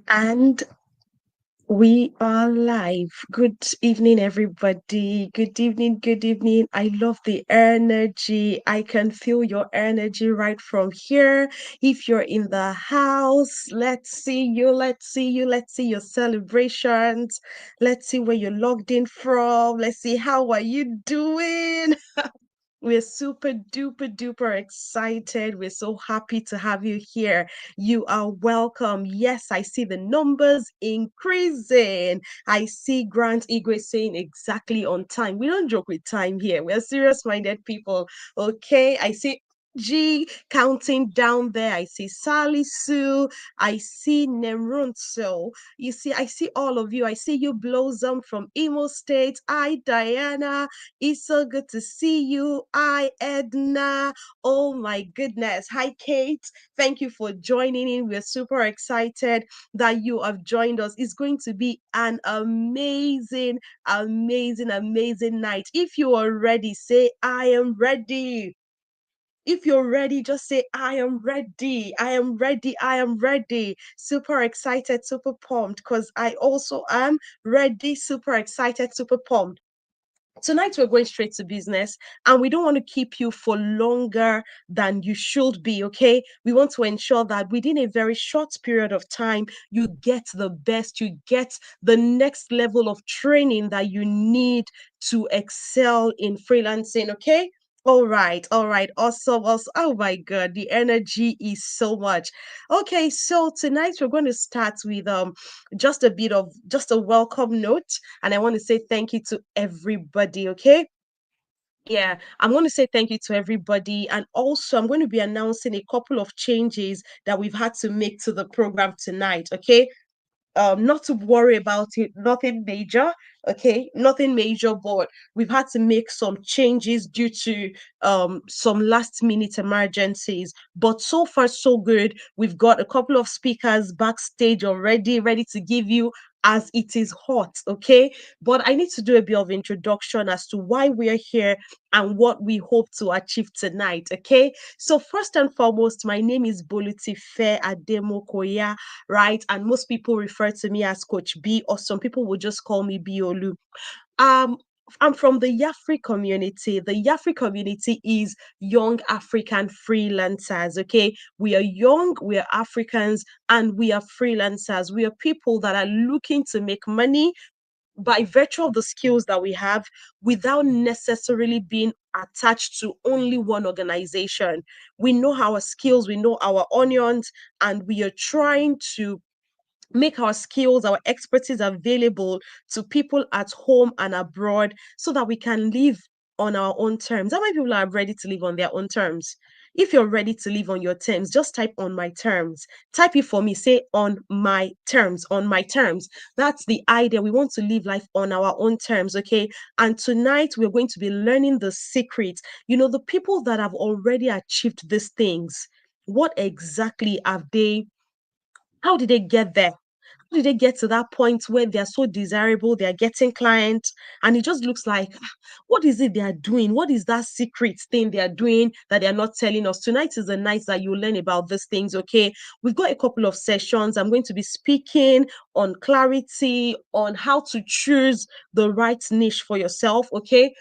And we are live. Good evening, everybody. Good evening. Good evening. I love the energy. I can feel your energy right from here. If you're in the house, let's see you. Let's see you. Let's see your celebrations. Let's see where you're logged in from. Let's see how are you doing. We're super duper duper excited. We're so happy to have you here. You are welcome. Yes, I see the numbers increasing. I see Grant Igwe saying exactly on time. We don't joke with time here. We're serious minded people. Okay. I see G counting down there. I see Sally Sue. I see Nemrunso. You see, I see all of you. I see you Blossom from Imo State. I, Diana. It's so good to see you. Hi, Edna. Oh my goodness. Hi, Kate. Thank you for joining in. We're super excited that you have joined us. It's going to be an amazing, amazing night. If you are ready, say, I am ready. If you're ready, just say, I am ready. I am ready. I am ready. Super excited, super pumped because I also am ready, super excited, super pumped. Tonight we're going straight to business and we don't want to keep you for longer than you should be. Okay, we want to ensure that within a very short period of time you get the best, you get the next level of training that you need to excel in freelancing. Okay, all right, awesome, awesome. Oh my god, the energy is so much. Okay, so tonight we're going to start with just a bit of just a welcome note, and I want to say thank you to everybody. Okay, yeah, I'm going to say thank you to everybody. And also, I'm going to be announcing a couple of changes that we've had to make to the program tonight. Okay, not to worry about it, nothing major. Okay, nothing major, but we've had to make some changes due to some last minute emergencies. But so far so good. We've got a couple of speakers backstage already ready to give you as it is hot. Okay, but I need to do a bit of introduction as to why we're here and what we hope to achieve tonight. Okay, so first and foremost, my name is Bolutife Ademokoya, right? And most people refer to me as Coach B, or some people will just call me Biolu. Um, I'm from the Yafri community. The Yafri community is young African freelancers. Okay, we are young, we are Africans, and we are freelancers. We are people that are looking to make money by virtue of the skills that we have without necessarily being attached to only one organization. We know our skills, we know our onions, and we are trying to make our skills, our expertise available to people at home and abroad so that we can live on our own terms. How many people are ready to live on their own terms? If you're ready to live on your terms, just type on my terms. Type it for me. Say on my terms, on my terms. That's the idea. We want to live life on our own terms, okay? And tonight we're going to be learning the secret. You know, the people that have already achieved these things, what exactly have they, how did they get there? How did they get to that point where they're so desirable, they're getting clients, and it just looks like, what is it they are doing? What is that secret thing they are doing that they're not telling us? Tonight is the night that you learn about these things, okay? We've got a couple of sessions. I'm going to be speaking on clarity, on how to choose the right niche for yourself, okay?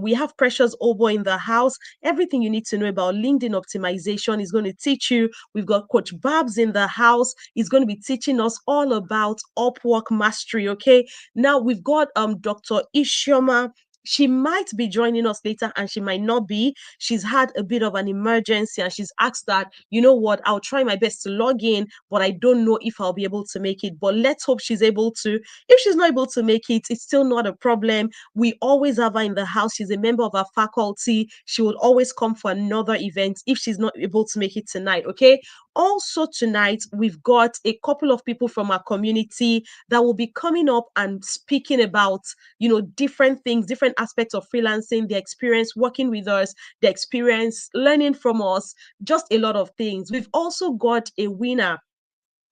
We have Precious Obo in the house. Everything you need to know about LinkedIn optimization is going to teach you. We've got Coach Babs in the house. He's going to be teaching us all about Upwork mastery. Okay. Now we've got Dr. Ishioma. She might be joining us later and she might not be. She's had a bit of an emergency and she's asked that, you know what, I'll try my best to log in, but I don't know if I'll be able to make it. But let's hope she's able to. If she's not able to make it, it's still not a problem. We always have her in the house. She's a member of our faculty. She will always come for another event if she's not able to make it tonight. Okay. Also, tonight, we've got a couple of people from our community that will be coming up and speaking about, you know, different things, different aspects of freelancing, their experience working with us, their experience learning from us, just a lot of things. We've also got a winner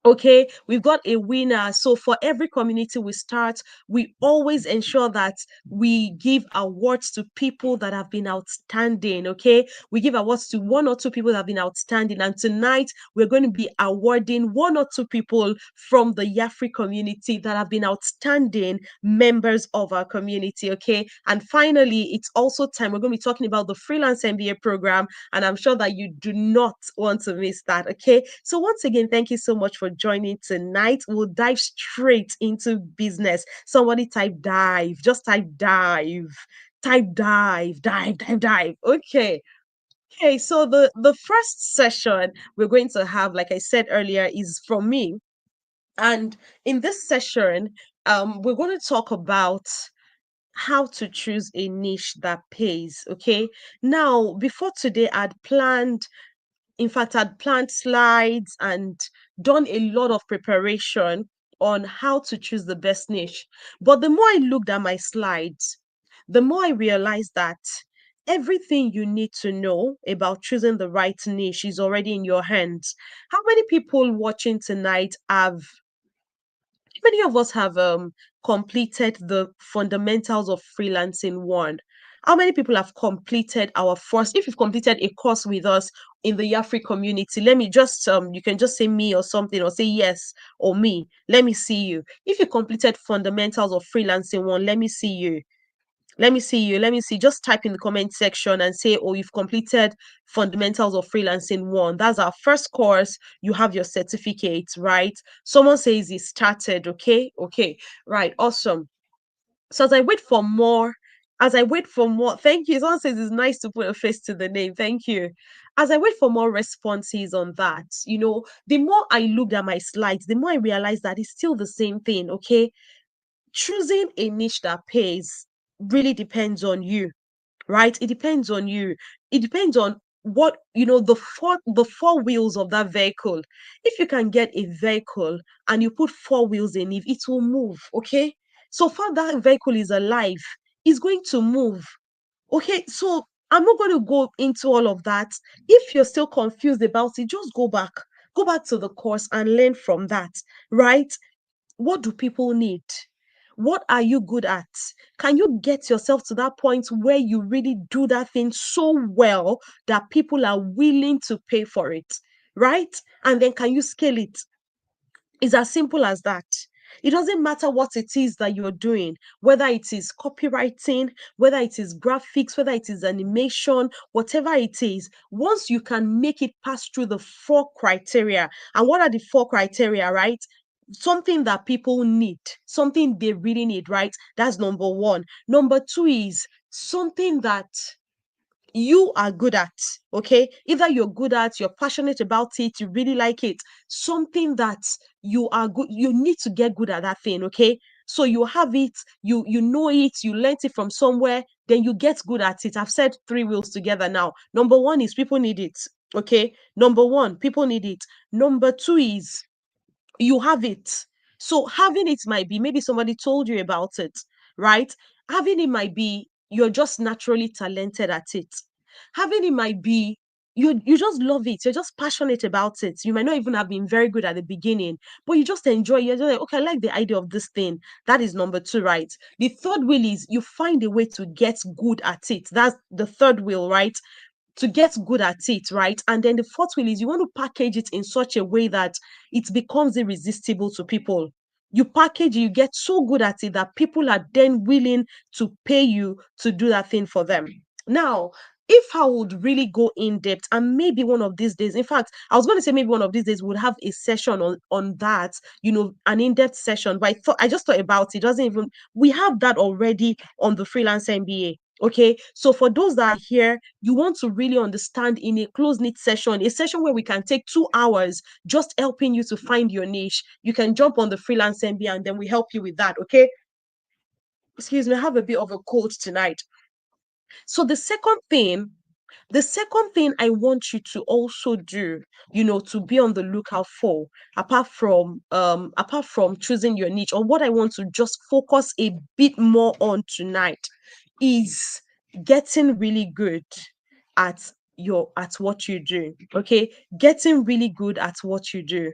Okay, we've got a winner. So for every community we start, we always ensure that we give awards to people that have been outstanding. Okay, we give awards to one or two people that have been outstanding. And tonight we're going to be awarding one or two people from the Yafri community that have been outstanding members of our community. Okay, and finally, it's also time we're going to be talking about the Freelance MBA program, and I'm sure that you do not want to miss that. Okay, so once again, thank you so much for joining tonight. We'll dive straight into business. Somebody type dive, just type dive, dive. Okay. Okay, so the first session we're going to have, like I said earlier, is from me. And in this session, we're going to talk about how to choose a niche that pays. Okay. Now, before today, I'd planned slides and done a lot of preparation on how to choose the best niche. But the more I looked at my slides, the more I realized that everything you need to know about choosing the right niche is already in your hands. How many people watching tonight have many of us have completed the fundamentals of freelancing one? How many people have completed our first? If you've completed a course with us in the Yafri community, let me just you can just say me or something, or say yes or me. Let me see you. If you completed fundamentals of freelancing one, let me see you. Let me see you. Let me see. Just type in the comment section and say, oh, you've completed Fundamentals of Freelancing 1. That's our first course. You have your certificate, right? Someone says it started. Okay. Okay. Right. Awesome. So as I wait for more, thank you. Someone says it's nice to put a face to the name. Thank you. As I wait for more responses on that, the more I looked at my slides, the more I realized that it's still the same thing. Okay, choosing a niche that pays really depends on you, right? It depends on you. It depends on what the four wheels of that vehicle. If you can get a vehicle and you put four wheels in it will move. Okay, so far that vehicle is alive, it's going to move. Okay, so I'm not going to go into all of that. If you're still confused about it, just go back to the course and learn from that, right? What do people need? What are you good at? Can you get yourself to that point where you really do that thing so well that people are willing to pay for it? Right? And then can you scale it? It's as simple as that. It doesn't matter what it is that you're doing, whether it is copywriting, whether it is graphics, whether it is animation, whatever it is, once you can make it pass through the four criteria. And what are the four criteria, right? Something that people need, something they really need, right? That's number one. Number two is something that you are good at. Okay, either you're good at, you're passionate about it, you really like it, something that you are good, you need to get good at that thing. Okay, so you have it, you know it, you learned it from somewhere, then you get good at it. I've said three wheels together now. Number one is people need it. Okay, number one, people need it. Number two is you have it. So having it might be maybe somebody told you about it, right? Having it might be you're just naturally talented at it. Having it might be you just love it. You're just passionate about it. You might not even have been very good at the beginning, but you just enjoy. You're just like, okay, I like the idea of this thing. That is number two, right? The third wheel is you find a way to get good at it. That's the third wheel, right? To get good at it, right? And then the fourth will is you want to package it in such a way that it becomes irresistible to people. You package it, you get so good at it that people are then willing to pay you to do that thing for them. Now, if I would really go in depth, and maybe one of these days, in fact, I was going to say maybe one of these days we'll have a session on that, an in-depth session. But I just thought about it. Doesn't even we have that already on the Freelance MBA. Okay, so for those that are here, you want to really understand in a close knit session, a session where we can take 2 hours just helping you to find your niche. You can jump on the Freelance MBA and then we help you with that. Okay, excuse me, I have a bit of a cold tonight. So the second thing I want you to also do, to be on the lookout for, apart from choosing your niche, or what I want to just focus a bit more on tonight, is getting really good at what you do. Okay, getting really good at what you do.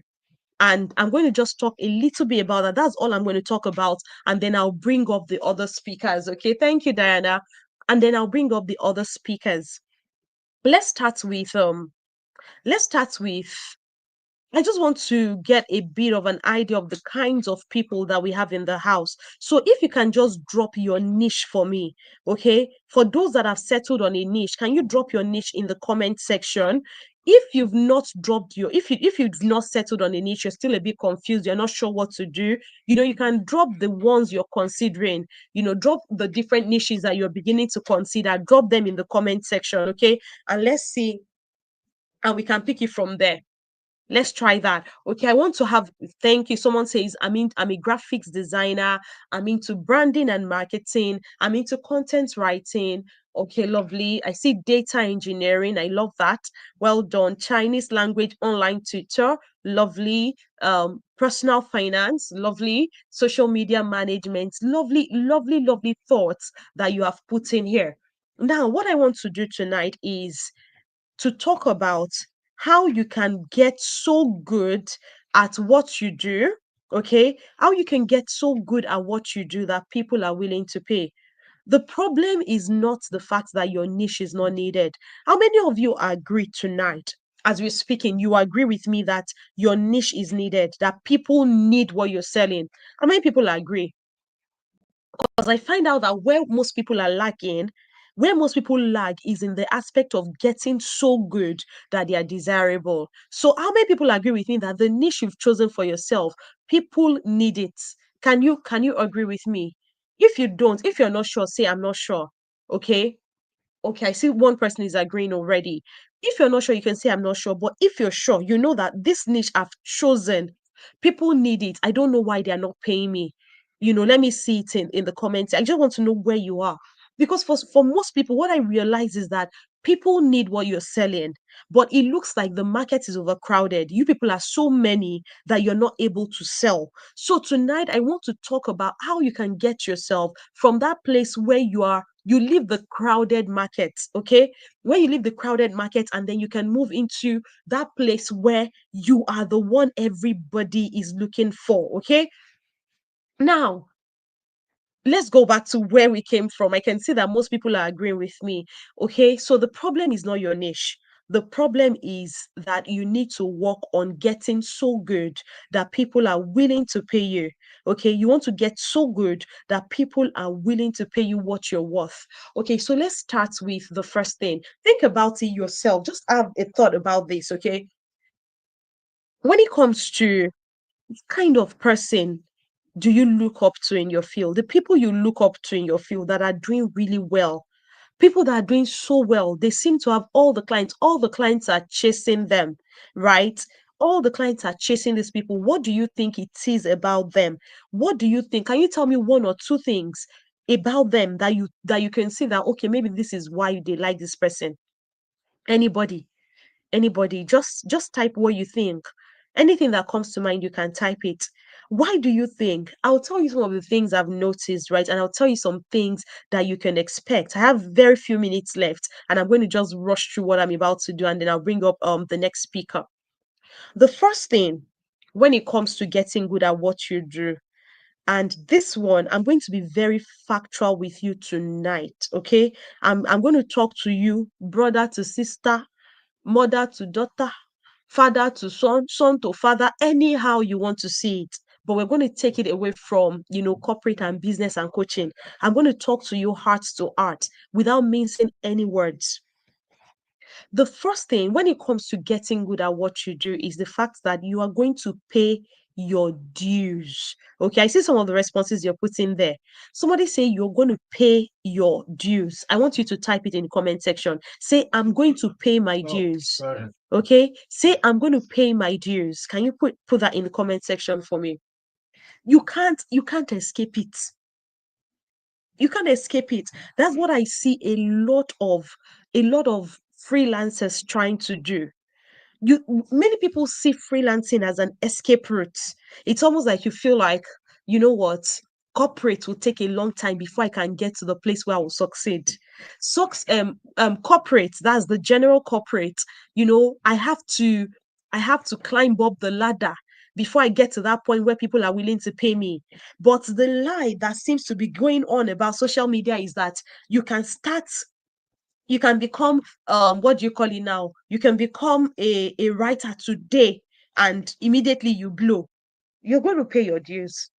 And I'm going to just talk a little bit about that. That's all I'm going to talk about. And then I'll bring up the other speakers. Okay. Thank you, Diana. And then I'll bring up the other speakers. Let's start with let's start with I just want to get a bit of an idea of the kinds of people that we have in the house. So if you can just drop your niche for me, okay? For those that have settled on a niche, can you drop your niche in the comment section? If you've not dropped your, if you've not settled on a niche, you're still a bit confused, you're not sure what to do, you can drop the ones you're considering, drop the different niches that you're beginning to consider, drop them in the comment section, okay? And let's see, and we can pick it from there. Let's try that. Okay, I want to have thank you. Someone says, I'm a graphics designer, I'm into branding and marketing, I'm into content writing. Okay, lovely. I see data engineering. I love that. Well done. Chinese language online tutor. Lovely. Personal finance. Lovely. Social media management. Lovely, lovely, lovely thoughts that you have put in here. Now, what I want to do tonight is to talk about how you can get so good at what you do, okay? How you can get so good at what you do that people are willing to pay. The problem is not the fact that your niche is not needed. How many of you agree tonight? As we're speaking, you agree with me that your niche is needed, that people need what you're selling. How many people agree? Because I find out that where most people lag is in the aspect of getting so good that they are desirable. So, how many people agree with me that the niche you've chosen for yourself, people need it? Can you agree with me? If you don't, if you're not sure, say I'm not sure. Okay. Okay, I see one person is agreeing already. If you're not sure, you can say I'm not sure. But if you're sure, you know that this niche I've chosen, people need it. I don't know why they are not paying me. Let me see it in the comments. I just want to know where you are. Because for most people, what I realize is that people need what you're selling, but it looks like the market is overcrowded. You people are so many that you're not able to sell. So tonight, I want to talk about how you can get yourself from that place where you leave the crowded market, okay? Where you leave the crowded market, and then you can move into that place where you are the one everybody is looking for, okay? Now, let's go back to where we came from. I can see that most people are agreeing with me. Okay, so the problem is not your niche. The problem is that you need to work on getting so good that people are willing to pay you. Okay, you want to get so good that people are willing to pay you what you're worth. Okay, so let's start with the first thing. Think about it yourself. Just have a thought about this. Okay, when it comes to kind of person do you look up to in your field? The people you look up to in your field that are doing really well, people that are doing so well, they seem to have all the clients. All the clients are chasing them, right? All the clients are chasing these people. What do you think it is about them? What do you think? Can you tell me one or two things about them that you can see that okay, maybe this is why they like this person? Anybody? Anybody, just type what you think. Anything that comes to mind, you can type it. Why do you think? I'll tell you some of the things I've noticed, right? And I'll tell you some things that you can expect. I have very few minutes left, and I'm going to just rush through what I'm about to do, and then I'll bring up the next speaker. The first thing when it comes to getting good at what you do, and this one, I'm going to be very factual with you tonight. Okay. I'm going to talk to you, brother to sister, mother to daughter, father to son, son to father, anyhow you want to see it. But we're going to take it away from, corporate and business and coaching. I'm going to talk to you heart to heart without mincing any words. The first thing when it comes to getting good at what you do is the fact that you are going to pay your dues. Okay, I see some of the responses you're putting there. Somebody say you're going to pay your dues. I want you to type it in the comment section. Say, I'm going to pay my dues. Okay, say, I'm going to pay my dues. Can you put that in the comment section for me? You can't escape it. You can't escape it. That's what I see a lot of freelancers trying to do. Many people see freelancing as an escape route. It's almost like you feel like, you know what, corporate will take a long time before I can get to the place where I will succeed. Corporate, that's the general corporate. I have to climb up the ladder. before I get to that point where people are willing to pay me. But the lie that seems to be going on about social media is that you can start, you can become, what do you call it now? You can become a writer today and immediately you blow. You're going to pay your dues.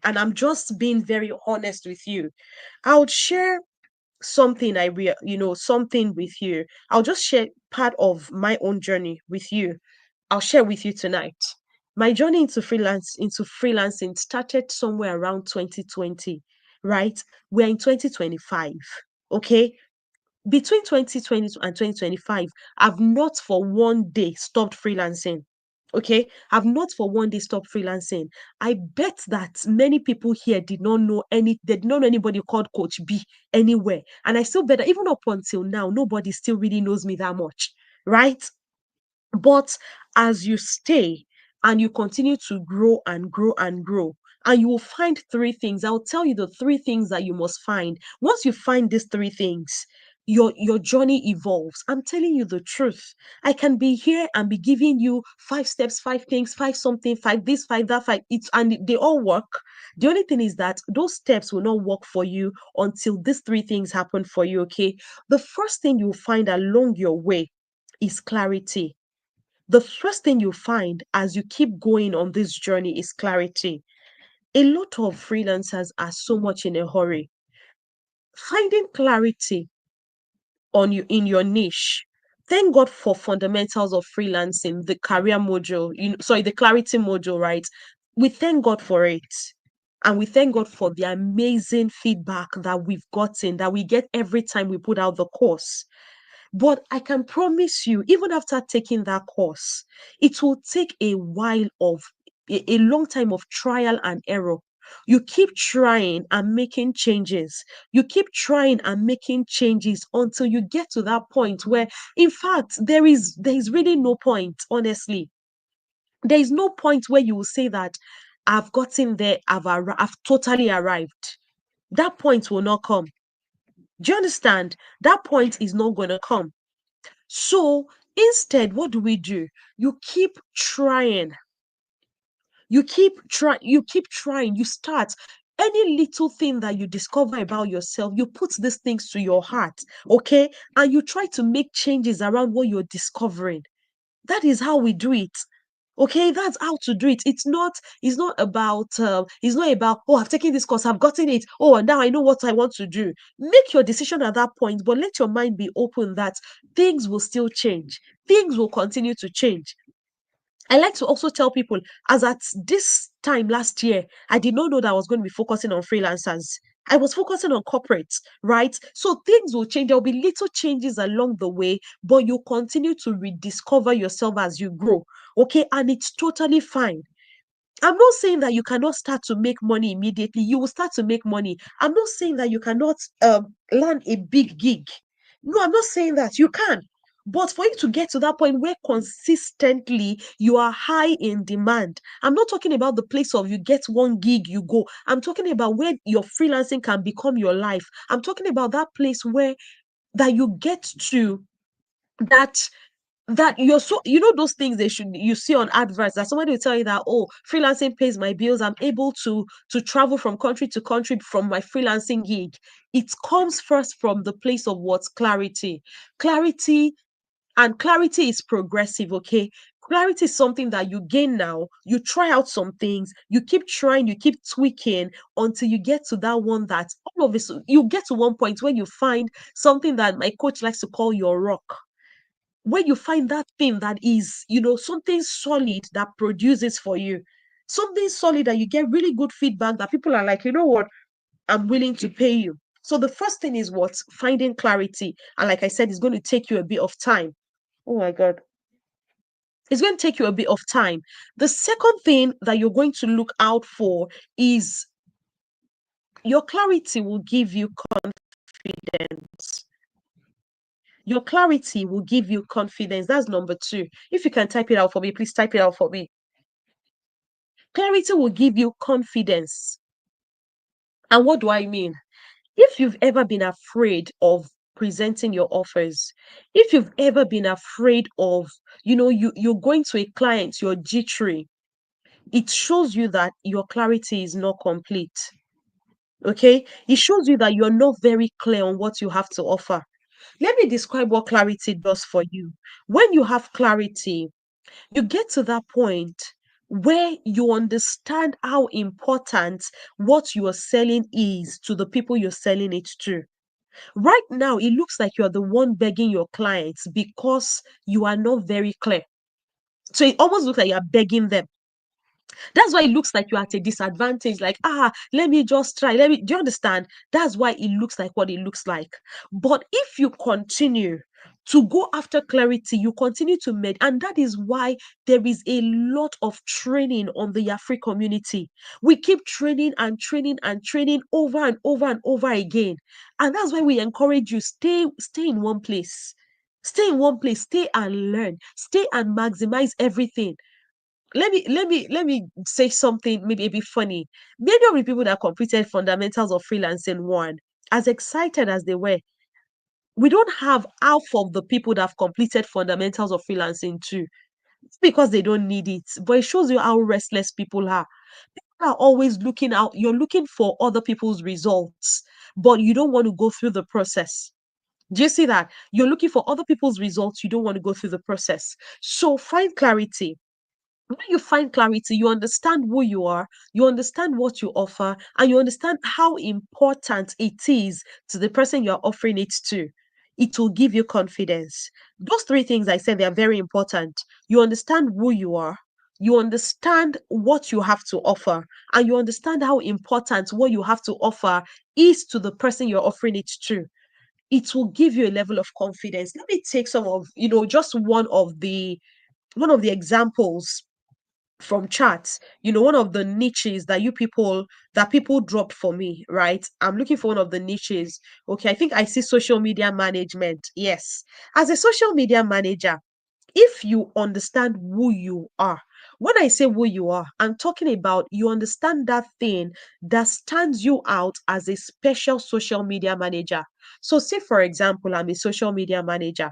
And I'm just being very honest with you. I would share something something with you. I'll just share part of my own journey with you. I'll share with you tonight. My journey into freelancing started somewhere around 2020, right? We're in 2025. Okay. Between 2020 and 2025, I've not for one day stopped freelancing. Okay, I've not for one day stopped freelancing. I bet that many people here they did not know anybody called Coach B anywhere. And I still bet that even up until now, nobody still really knows me that much, right? But as you stay and you continue to grow and grow and grow, and you will find three things. I'll tell you the three things that you must find. Once you find these three things, your journey evolves. I'm telling you the truth. I can be here and be giving you 5 steps, 5 things, five something, five this, five that, five it's, and they all work. The only thing is that those steps will not work for you until these three things happen for you. Okay. The first thing you'll find along your way is clarity. The first thing you find as you keep going on this journey is clarity. A lot of freelancers are so much in a hurry. Finding clarity on you in your niche. Thank God for fundamentals of freelancing, the career module, the clarity module, right? We thank God for it. And we thank God for the amazing feedback that we've gotten, that we get every time we put out the course. But I can promise you, even after taking that course, it will take a long time of trial and error. You keep trying and making changes. You keep trying and making changes until you get to that point where, in fact, there is really no point, honestly. There is no point where you will say that I've gotten there, I've totally arrived. That point will not come. Do you understand? That point is not going to come. So instead, what do we do? You keep trying. You start any little thing that you discover about yourself, you put these things to your heart, okay? And you try to make changes around what you're discovering. That is how we do it. Okay, that's how to do it. It's not about oh, I've taken this course, I've gotten it. Oh, and now I know what I want to do. Make your decision at that point, but let your mind be open that things will still change. Things will continue to change. I like to also tell people, as at this time last year, I did not know that I was going to be focusing on freelancers. I was focusing on corporates, right? So things will change. There will be little changes along the way, but you continue to rediscover yourself as you grow. Okay. And it's totally fine. I'm not saying that you cannot start to make money immediately. You will start to make money. I'm not saying that you cannot land a big gig. No, I'm not saying that. You can. But for you to get to that point where consistently you are high in demand, I'm not talking about the place of you get one gig, you go. I'm talking about where your freelancing can become your life. I'm talking about that place where that you get to that you're so those things they should you see on adverts that somebody will tell you that, oh, freelancing pays my bills, I'm able to travel from country to country from my freelancing gig. It comes first from the place of what's clarity. And clarity is progressive. Okay, clarity is something that you gain now. You try out some things, you keep trying, you keep tweaking until you get to that one that all of it you get to one point where you find something that my coach likes to call your rock, where you find that thing that is, something solid that produces for you, something solid that you get really good feedback that people are like, you know what, I'm willing to pay you. So the first thing is what? Finding clarity. And like I said, it's going to take you a bit of time. Oh my God. It's going to take you a bit of time. The second thing that you're going to look out for is your clarity will give you confidence. Your clarity will give you confidence. That's number two. If you can type it out for me, please type it out for me. Clarity will give you confidence. And what do I mean? If you've ever been afraid of presenting your offers, if you've ever been afraid of, you're going to a client, you're jittery, it shows you that your clarity is not complete. Okay, it shows you that you're not very clear on what you have to offer. Let me describe what clarity does for you. When you have clarity, you get to that point where you understand how important what you are selling is to the people you're selling it to. Right now, it looks like you're the one begging your clients because you are not very clear. So it almost looks like you're begging them. That's why it looks like you're at a disadvantage. Like, let me just try. Do you understand? That's why it looks like what it looks like. But if you continue to go after clarity, you continue to med, and that is why there is a lot of training on the Afri community. We keep training and training and training over and over and over again. And that's why we encourage you, stay in one place. Stay in one place, stay and learn, stay and maximize everything. Let me say something maybe a bit funny. Many of the people that completed fundamentals of freelancing one, as excited as they were, we don't have half of the people that have completed fundamentals of freelancing two. It's because they don't need it. But it shows you how restless people are. People are always looking out, you're looking for other people's results, but you don't want to go through the process. Do you see that? You're looking for other people's results, you don't want to go through the process. So find clarity. When you find clarity, you understand who you are, you understand what you offer, and you understand how important it is to the person you're offering it to. It will give you confidence. Those three things I said, they are very important. You understand who you are, you understand what you have to offer, and you understand how important what you have to offer is to the person you're offering it to. It will give you a level of confidence. Let me take some of, just one of the examples from charts. One of the niches that people dropped for me, right? I'm looking for one of the niches. Okay, I think I see social media management. Yes, as a social media manager, if you understand who you are, when I say who you are, I'm talking about you understand that thing that stands you out as a special social media manager. So say for example, I'm a social media manager,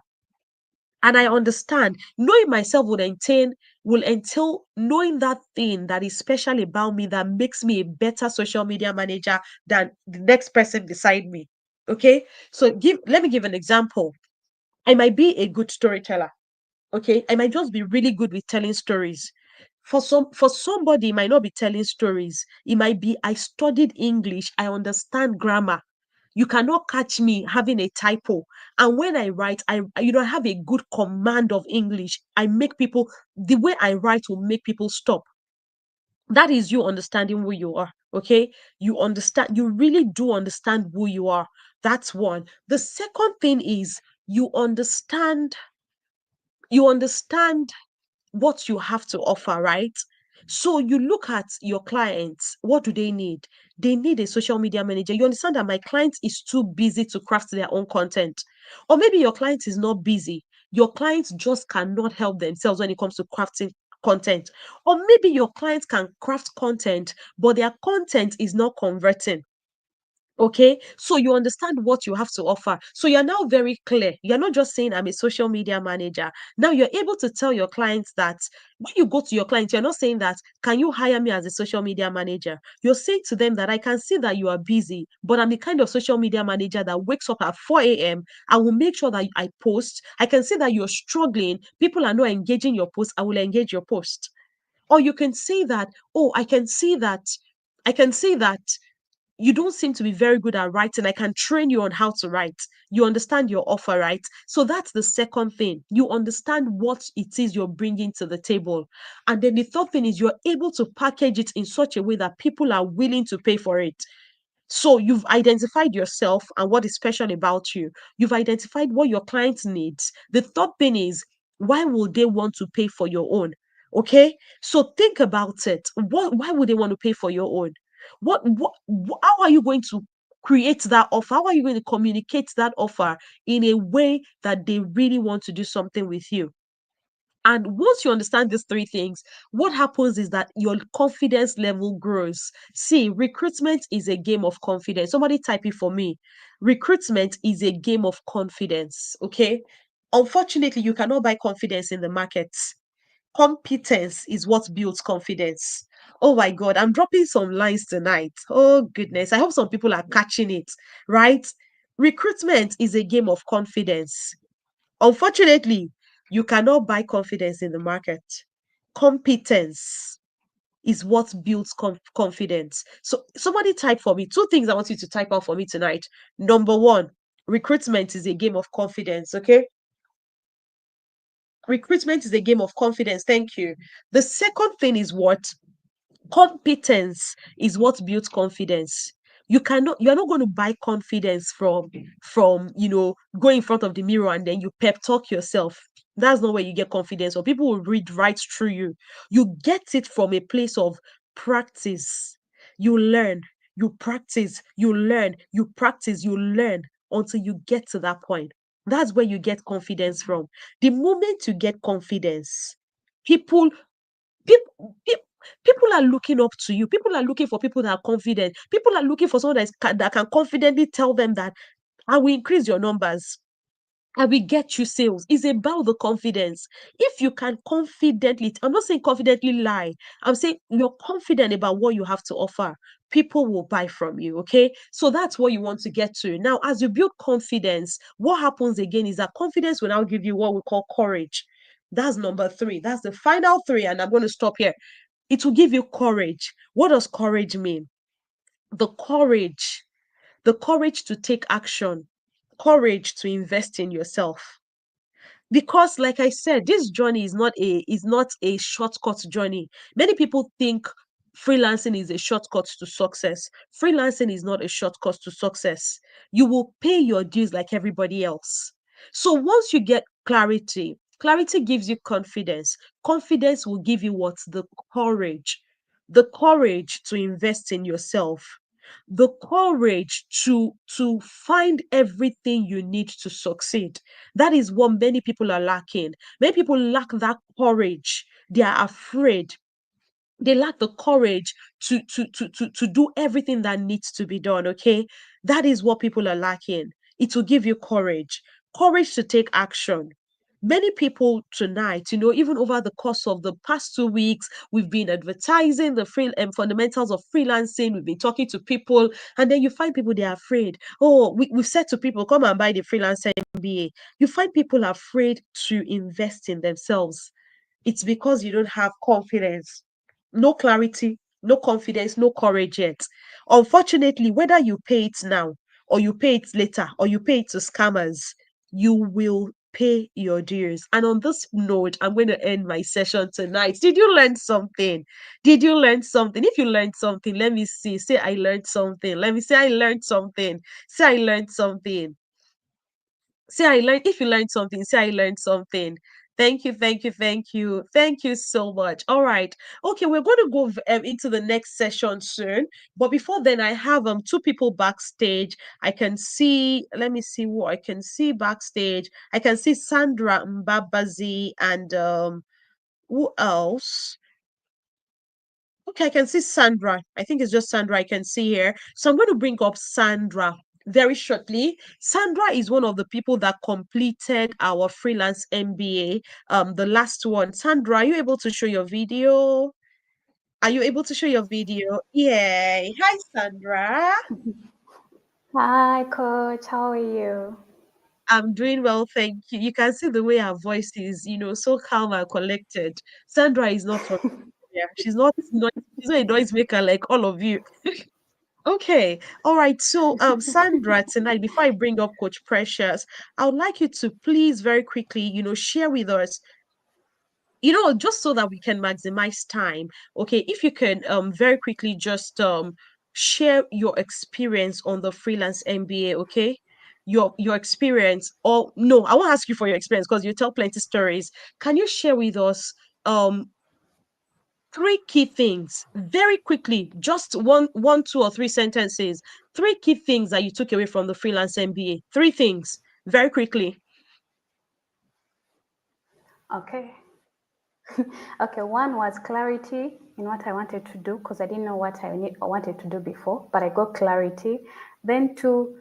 and I understand knowing myself will entail knowing that thing that is special about me that makes me a better social media manager than the next person beside me. Okay. So let me give an example. I might be a good storyteller. Okay. I might just be really good with telling stories. For somebody, it might not be telling stories. It might be I studied English, I understand grammar. You cannot catch me having a typo. And when I write, I have a good command of English. I make people, the way I write will make people stop. That is you understanding who you are. Okay. You really do understand who you are. That's one. The second thing is you understand what you have to offer, right? So you look at your clients, what do they need? They need a social media manager. You understand that my client is too busy to craft their own content. Or maybe your client is not busy. Your clients just cannot help themselves when it comes to crafting content. Or maybe your clients can craft content, but their content is not converting. Okay, so you understand what you have to offer. So you're now very clear. You're not just saying, I'm a social media manager. Now you're able to tell your clients that when you go to your clients, you're not saying that, can you hire me as a social media manager? You're saying to them that I can see that you are busy, but I'm the kind of social media manager that wakes up at 4 a.m. I will make sure that I post. I can see that you're struggling. People are not engaging your post. I will engage your post. Or you can say that, oh, I can see that you don't seem to be very good at writing. I can train you on how to write. You understand your offer, right? So that's the second thing. You understand what it is you're bringing to the table. And then the third thing is you're able to package it in such a way that people are willing to pay for it. So you've identified yourself and what is special about you. You've identified what your client needs. The third thing is, why would they want to pay for your own? Okay. So think about it. Why would they want to pay for your own? How are you going to create that offer? How are you going to communicate that offer in a way that they really want to do something with you? And once you understand these three things, what happens is that your confidence level grows. See, recruitment is a game of confidence. Somebody type it for me. Recruitment is a game of confidence. Okay. Unfortunately, you cannot buy confidence in the markets. Competence is what builds confidence. Oh my God, I'm dropping some lines tonight. Oh goodness, I hope some people are catching it, right? Recruitment is a game of confidence. Unfortunately, you cannot buy confidence in the market. Competence is what builds confidence. So, somebody type for me two things I want you to type out for me tonight. Number one, recruitment is a game of confidence. Okay. Recruitment is a game of confidence. Thank you. The second thing is what? Competence is what builds confidence. You're not going to buy confidence from go in front of the mirror and then you pep talk yourself. That's not where you get confidence, or people will read right through you. You get it from a place of practice. You learn, you practice, you learn, you practice, you learn until you get to that point. That's where you get confidence from. The moment you get confidence, people people people are looking up to you. People are looking for people that are confident. People are looking for someone that can confidently tell them that I will increase your numbers. I will get you sales. It's about the confidence. If you can confidently, I'm not saying confidently lie. I'm saying you're confident about what you have to offer. People will buy from you. Okay. So that's what you want to get to. Now, as you build confidence, what happens again is that confidence will now give you what we call courage. That's number three. That's the final three. And I'm going to stop here. It will give you courage. What does courage mean? The courage, the courage to take action, courage to invest in yourself. Because like I said, this journey is not a shortcut journey. Many people think freelancing is a shortcut to success. Freelancing is not a shortcut to success. You will pay your dues like everybody else. So once you get clarity, clarity gives you confidence. Confidence will give you what? The courage to invest in yourself, the courage to find everything you need to succeed. That is what many people are lacking. Many people lack that courage. They are afraid. They lack the courage to do everything that needs to be done. Okay. That is what people are lacking. It will give you courage, courage to take action. Many people tonight, even over the course of the past 2 weeks, we've been advertising the fundamentals of freelancing. We've been talking to people, and then you find people they are afraid. Oh, we've said to people, come and buy the freelance MBA. You find people afraid to invest in themselves. It's because you don't have confidence, no clarity, no confidence, no courage yet. Unfortunately, whether you pay it now, or you pay it later, or you pay it to scammers, you will pay your dues. And on this note, I'm going to end my session tonight. Did you learn something? Did you learn something? If you learned something, let me see. Say, I learned something. Let me say, I learned something. Say, I learned something. Say I learned, if you learned something, say I learned something. Thank you, thank you, thank you. Thank you so much. All right. Okay, we're going to go into the next session soon. But before then, I have two people backstage. I can see, let me see who I can see backstage. I can see Sandra Mbabazi and who else? Okay, I can see Sandra. I think it's just Sandra I can see here. So I'm going to bring up Sandra very shortly. Sandra is one of the people that completed our freelance MBA, the last one. Sandra, are you able to show your video? Are you able to show your video? Yay. Hi, Sandra. Hi, Coach. How are you? I'm doing well, thank you. You can see the way her voice is, so calm and collected. Sandra is not from here. She's not a noisemaker like all of you. Okay. All right. So, Sandra, tonight, before I bring up Coach Precious, I would like you to please very quickly, share with us, just so that we can maximize time. Okay. If you can, very quickly just share your experience on the freelance MBA. Okay. Your experience, or no, I won't ask you for your experience because you tell plenty stories. Can you share with us three key things very quickly, just one, two, or three sentences, three key things that you took away from the freelance MBA? Three things very quickly. Okay. Okay, one was clarity in what I wanted to do because I didn't know what I wanted to do before, but I got clarity. Then two,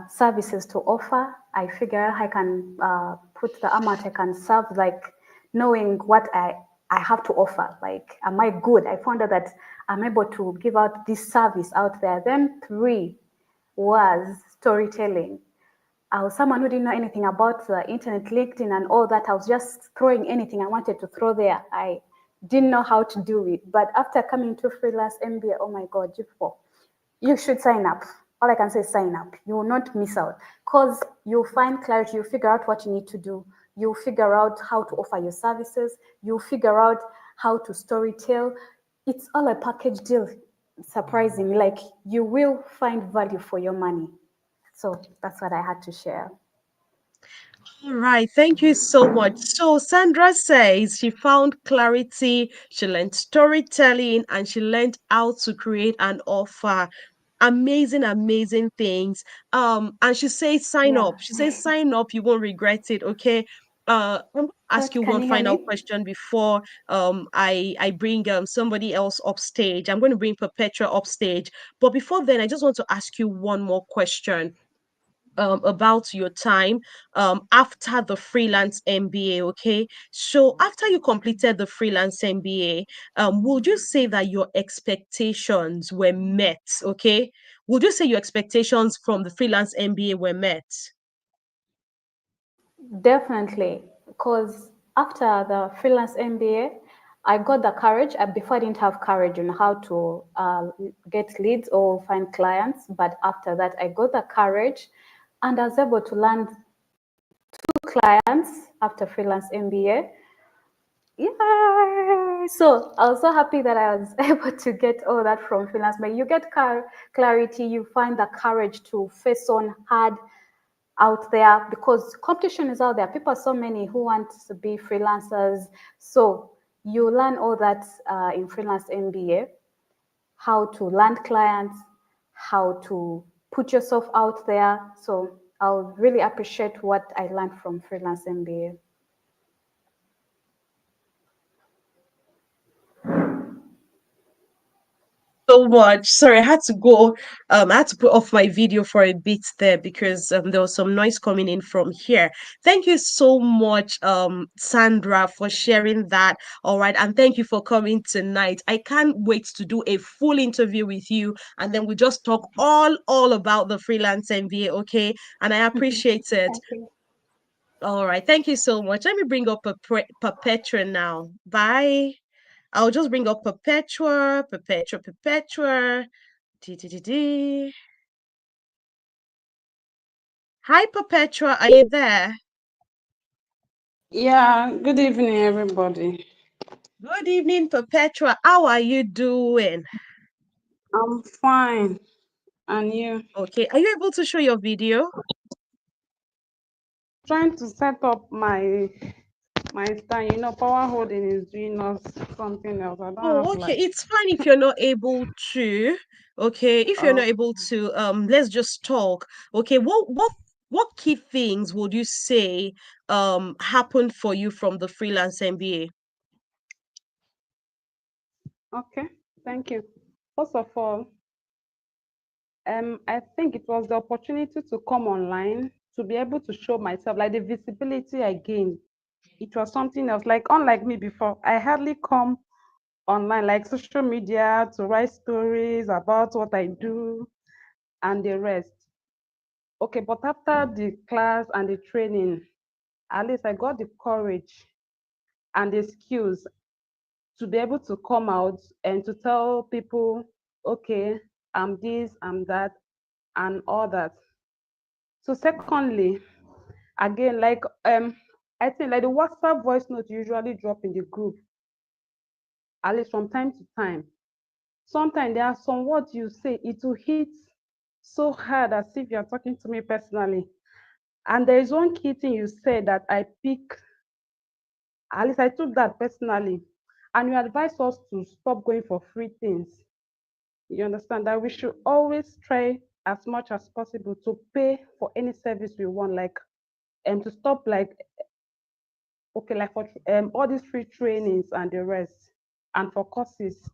services to offer. I figure I can put the amount I can serve, like knowing what I have to offer. Like, am I good? I found out that I'm able to give out this service out there. Then three was storytelling. I was someone who didn't know anything about the internet, LinkedIn, and all that. I was just throwing anything I wanted to throw there. I didn't know how to do it. But after coming to Freelance MBA, oh my God, you should sign up. All I can say is sign up. You will not miss out because you'll find clarity. You'll figure out what you need to do. You'll figure out how to offer your services. You'll figure out how to storytell. It's all a package deal, surprisingly. Like, you will find value for your money. So that's what I had to share. All right, thank you so much. So, Sandra says she found clarity, she learned storytelling, and she learned how to create an offer. Amazing, amazing things. And she says sign Yeah. up. She says sign up, you won't regret it. Okay. I'm gonna ask Okay, you can one you hear final me? question before I bring somebody else up stage. I'm going to bring Perpetua up stage, but before then, I just want to ask you one more question about your time after the freelance MBA. Okay, so after you completed the freelance MBA, would you say that your expectations were met? Okay, would you say your expectations from the freelance MBA were met? Definitely, because after the freelance MBA, I got the courage. Before I didn't have courage on how to get leads or find clients, but after that, I got the courage, and I was able to land two clients after freelance MBA. Yeah, so I was so happy that I was able to get all that from freelance. But you get clarity, you find the courage to face on hard out there because competition is out there. People are so many who want to be freelancers. So you learn all that in freelance MBA, how to land clients, how to put yourself out there. So I'll really appreciate what I learned from freelance MBA. So much. Sorry, I had to go. I had to put off my video for a bit there because there was some noise coming in from here. Thank you so much, Sandra, for sharing that. All right, and thank you for coming tonight. I can't wait to do a full interview with you, and then we just talk all about the freelance MBA. Okay, and I appreciate it. Thank you. All right, thank you so much. Let me bring up Perpetua now. Bye. I'll just bring up Perpetua. Dee. Hi, Perpetua. Are you there? Yeah, good evening, everybody. Good evening, Perpetua. How are you doing? I'm fine. And you? Okay. Are you able to show your video? Trying to set up my stand. Power holding is doing us something else. I don't have Oh, okay. like. It's fine if you're not able to. Okay. If you're not Oh, able to, let's just talk. Okay. What key things would you say happened for you from the freelance MBA? okay. Thank you. First of all, I think it was the opportunity to come online to be able to show myself, like the visibility I gained. It was something else. Like unlike me before, I hardly come online, like social media, to write stories about what I do and the rest. Okay, but after the class and the training, at least I got the courage and the skills to be able to come out and to tell people, okay, I'm this, I'm that, and all that. So secondly, again, I think like the WhatsApp voice note usually drop in the group, at least from time to time. Sometimes there are some words you say, it will hit so hard as if you're talking to me personally. And there is one key thing you said that I pick. At least I took that personally. And you advise us to stop going for free things. You understand that we should always try as much as possible to pay for any service we want, like to stop like okay, like for all these free trainings and the rest, and for courses.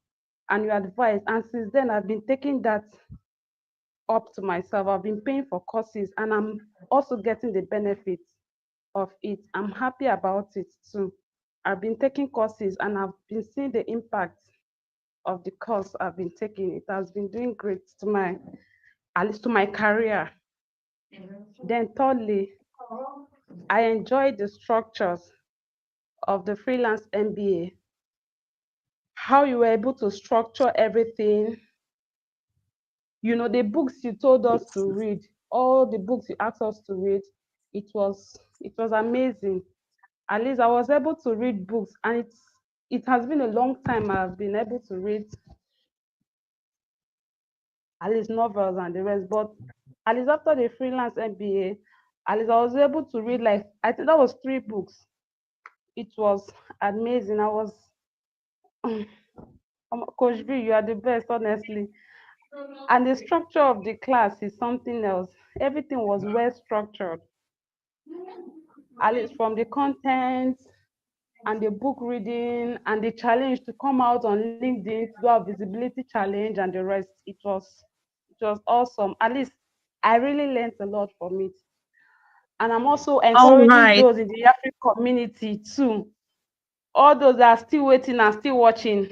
And you advise, and since then I've been taking that up to myself. I've been paying for courses, and I'm also getting the benefits of it. I'm happy about it too. I've been taking courses and I've been seeing the impact of the course I've been taking. It has been doing great to my, at least to my career. Then thirdly, I enjoy the structures of the freelance MBA, how you were able to structure everything. You know, the books you told us to read, all the books you asked us to read, it was amazing. At least I was able to read books, and it has been a long time I've been able to read at least novels and the rest. But at least after the freelance MBA, at least I was able to read, like, I think that was 3 books. It was amazing. I was Coach B, you are the best, honestly. And the structure of the class is something else. Everything was well structured, at least from the content and the book reading and the challenge to come out on LinkedIn to do a visibility challenge and the rest. It was awesome. At least I really learned a lot from it. And I'm also All encouraging right. those in the African community too. All those that are still waiting and still watching.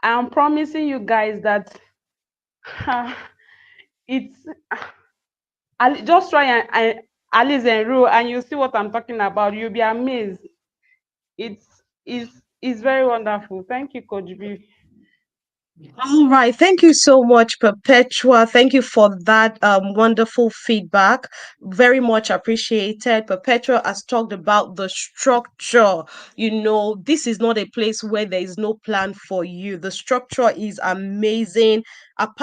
I'm promising you guys that it's just try and at least enroll and you see what I'm talking about. You'll be amazed. It's very wonderful. Thank you, Coach B. All right. Thank you so much, Perpetua. Thank you for that wonderful feedback. Very much appreciated. Perpetua has talked about the structure. This is not a place where there is no plan for you. The structure is amazing.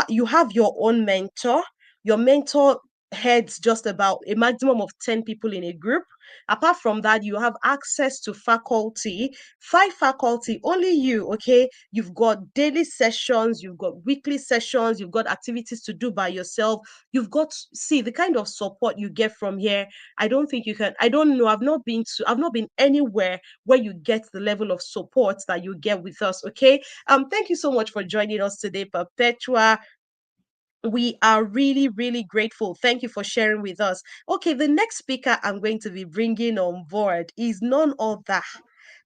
You have your own mentor. Your mentor heads just about a maximum of 10 people in a group. Apart from that, you have access to faculty, 5 faculty, only you, okay? You've got daily sessions, you've got weekly sessions, you've got activities to do by yourself. You've got, see, the kind of support you get from here. I don't think you can, I don't know. I've not been anywhere where you get the level of support that you get with us. Okay. Thank you so much for joining us today, Perpetua. We are really, really grateful. Thank you for sharing with us. Okay, the next speaker I'm going to be bringing on board is none other.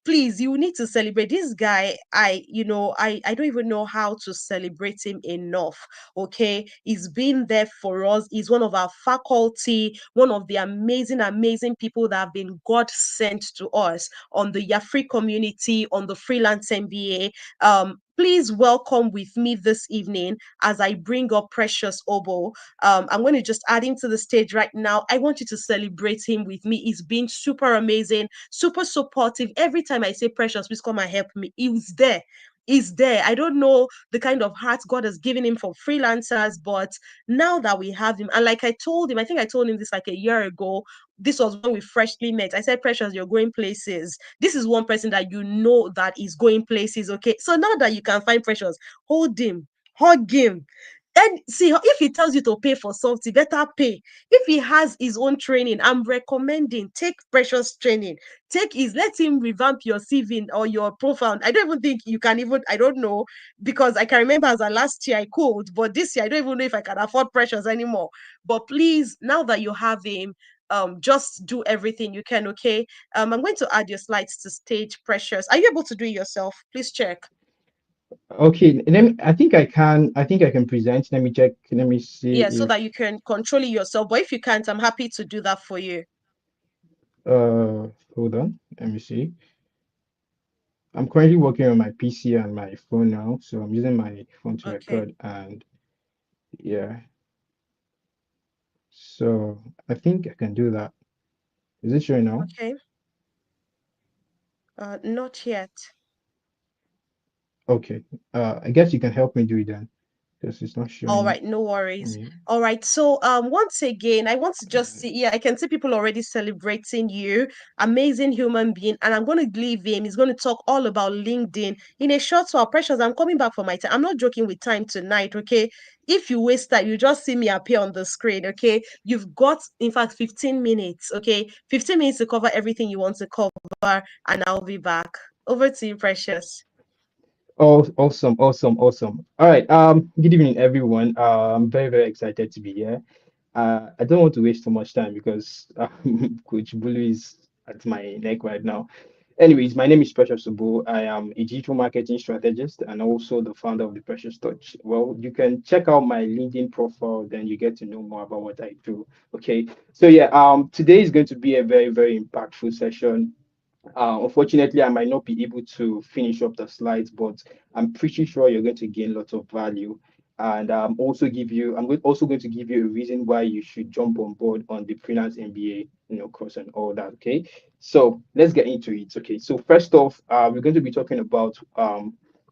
Please, you need to celebrate this guy. I don't even know how to celebrate him enough. Okay, he's been there for us. He's one of our faculty, one of the amazing, amazing people that have been God sent to us on the Yafri community, on the freelance MBA. Please welcome with me this evening as I bring up Precious Obo. I'm going to just add him to the stage right now. I want you to celebrate him with me. He's been super amazing, super supportive. Every time I say Precious, please come and help me, he's there. He's there. I don't know the kind of heart God has given him for freelancers, but now that we have him, and like I told him, I think I told him this like a year ago. This was when we freshly met. I said, Precious, you're going places. This is one person that you know that is going places. Okay. So now that you can find Precious, hold him, hug him. And see, if he tells you to pay for something, better pay. If he has his own training, I'm recommending take Precious training. Let him revamp your CV or your profile. I don't even think you can even, I don't know, because I can remember as a last year I could, but this year I don't even know if I can afford Precious anymore. But please, now that you have him, just do everything you can, okay? I'm going to add your slides to stage, Precious. Are you able to do it yourself? Please check. Okay, I think I can. I think I can present. Let me check. Let me see Yeah, so if that you can control it yourself. But if you can't, I'm happy to do that for you. hold on. Let me see. I'm currently working on my PC and my phone now, so I'm using my phone to Okay. record. And yeah, so I think I can do that. Is it showing now? Okay. Not yet. Okay. I guess you can help me do it then, because it's not All showing right, no worries. me. All right, so once again, I want to just Uh, see. Yeah, I can see people already celebrating you, amazing human being, and I'm going to leave him. He's going to talk all about LinkedIn in a short while. Precious, I'm coming back for my time. I'm not joking with time tonight. Okay, if you waste that, you just see me appear on the screen. Okay, you've got in fact 15 minutes. Okay, 15 minutes to cover everything you want to cover, and I'll be back. Over to you, Precious. Oh, awesome, awesome, awesome. All right. Good evening, everyone. I'm very, very excited to be here. I don't want to waste too much time because Coach Bulu is at my neck right now. Anyways, my name is Precious Subu. I am a digital marketing strategist and also the founder of the Precious Touch. Well, you can check out my LinkedIn profile, then you get to know more about what I do. Okay. So yeah, today is going to be a very, very impactful session. Unfortunately, I might not be able to finish up the slides, but I'm pretty sure you're going to gain lots of value. And also going to give you a reason why you should jump on board on the freelance MBA, course and all that. Okay, so let's get into it. Okay, so first off, we're going to be talking about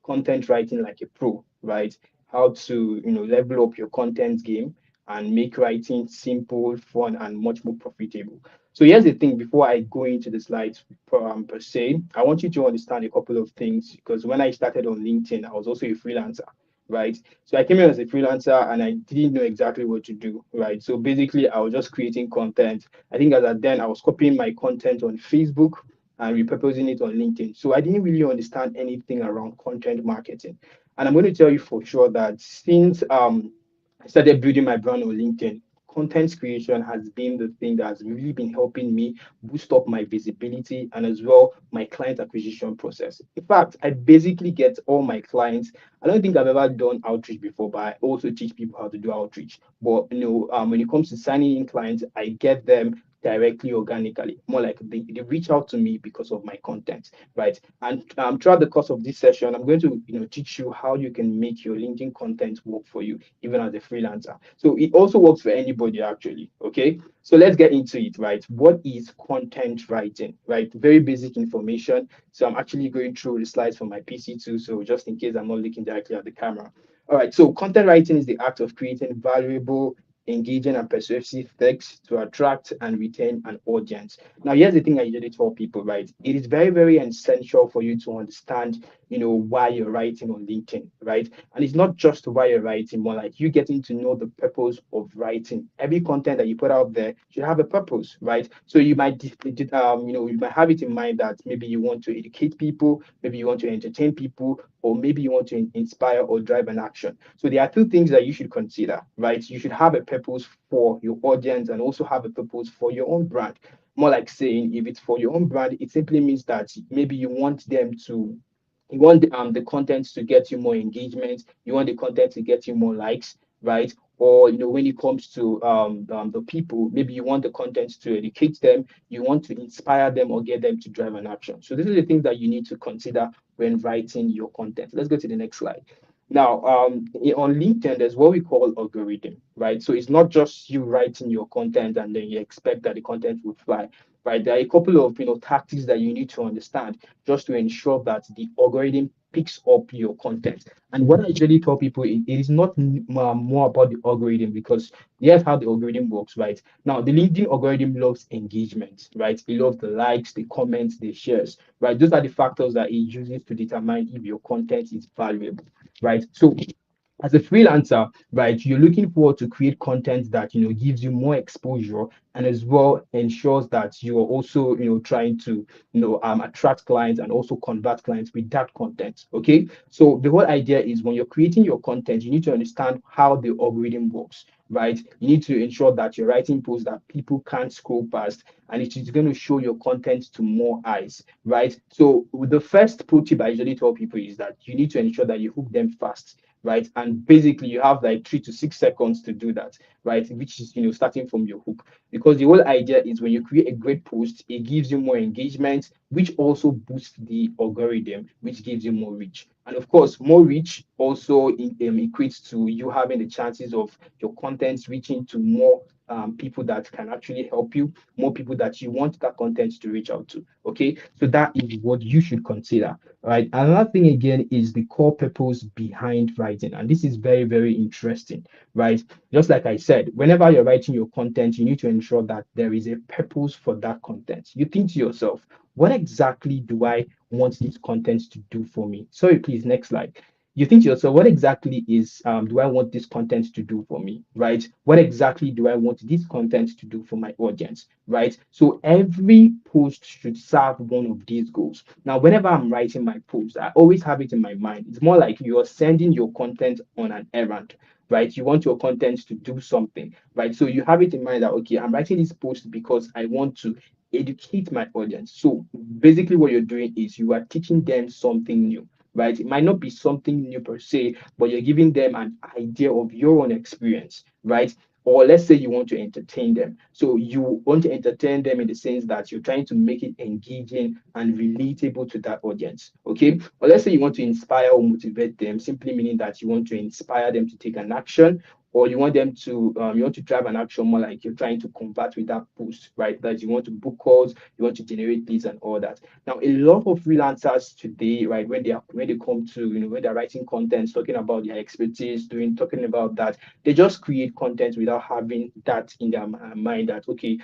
content writing like a pro, right? How to level up your content game and make writing simple, fun, and much more profitable. So here's the thing before I go into the slides per se, I want you to understand a couple of things because when I started on LinkedIn, I was also a freelancer, right? So I came in as a freelancer and I didn't know exactly what to do, right? So basically, I was just creating content. I think as at then, I was copying my content on Facebook and repurposing it on LinkedIn. So I didn't really understand anything around content marketing. And I'm going to tell you for sure that since I started building my brand on LinkedIn, content creation has been the thing that has really been helping me boost up my visibility and as well my client acquisition process. In fact, I basically get all my clients. I don't think I've ever done outreach before, but I also teach people how to do outreach. But when it comes to signing in clients, I get them directly organically, more like they reach out to me because of my content, right? And throughout the course of this session, I'm going to teach you how you can make your LinkedIn content work for you even as a freelancer. So it also works for anybody actually. Okay. So let's get into it, right? What is content writing, right? Very basic information. So I'm actually going through the slides from my PC too. So just in case I'm not looking directly at the camera. All right. So content writing is the act of creating valuable, engaging, and persuasive text to attract and retain an audience. Now, here's the thing I usually tell people, right? It is very, very essential for you to understand, why you're writing on LinkedIn, right? And it's not just why you're writing, more like you getting to know the purpose of writing. Every content that you put out there should have a purpose, right? So you might have it in mind that maybe you want to educate people, maybe you want to entertain people, or maybe you want to inspire or drive an action. So there are two things that you should consider, right? You should have a purpose for your audience and also have a purpose for your own brand. More like saying if it's for your own brand, it simply means that maybe you want the content to get you more engagement, you want the content to get you more likes, right? Or when it comes to the people, maybe you want the content to educate them, you want to inspire them or get them to drive an action. So this is the things that you need to consider when writing your content. Let's go to the next slide. Now, on LinkedIn, there's what we call algorithm, right? So it's not just you writing your content and then you expect that the content would fly, right? There are a couple of tactics that you need to understand just to ensure that the algorithm picks up your content. And what I usually tell people, it is not more about the algorithm because here's how the algorithm works, right? Now, the LinkedIn algorithm loves engagement, right? It loves the likes, the comments, the shares, right? Those are the factors that it uses to determine if your content is valuable, right? So as a freelancer, right, you're looking forward to create content that gives you more exposure and as well ensures that you're also trying to attract clients and also convert clients with that content. Okay, so the whole idea is when you're creating your content, you need to understand how the algorithm works. Right, you need to ensure that you're writing posts that people can't scroll past, and it is going to show your content to more eyes. Right, so the first pro tip I usually tell people is that you need to ensure that you hook them fast, right? And basically, you have like 3 to 6 seconds to do that, right? Which is starting from your hook, because the whole idea is when you create a great post, it gives you more engagement, which also boosts the algorithm, which gives you more reach. And of course, more reach also equates to you having the chances of your content reaching to more people that can actually help you, more people that you want that content to reach out to. Okay, so that is what you should consider. Right. Another thing again is the core purpose behind writing. And this is very, very interesting, right? Just like I said, whenever you're writing your content, you need to ensure that there is a purpose for that content. You think to yourself, what exactly do I want this content to do for me? Sorry, please, next slide. You think to yourself, what exactly is do I want this content to do for me, right? What exactly do I want this content to do for my audience, right? So every post should serve one of these goals. Now, whenever I'm writing my post, I always have it in my mind. It's more like you're sending your content on an errand, right? You want your content to do something, right? So you have it in mind that, okay, I'm writing this post because I want to educate my audience. So basically, what you're doing is you are teaching them something new, right? It might not be something new per se, but you're giving them an idea of your own experience, right? Or let's say you want to entertain them. So you want to entertain them in the sense that you're trying to make it engaging and relatable to that audience. Okay. Or let's say you want to inspire or motivate them, simply meaning that you want to inspire them to take an action, or you want them to you want to drive an action more like you're trying to convert with that post, right? That you want to book calls, you want to generate leads and all that. Now, a lot of freelancers today, right, when they come to, when they're writing content, talking about their expertise, talking about that, they just create content without having that in their mind that, okay,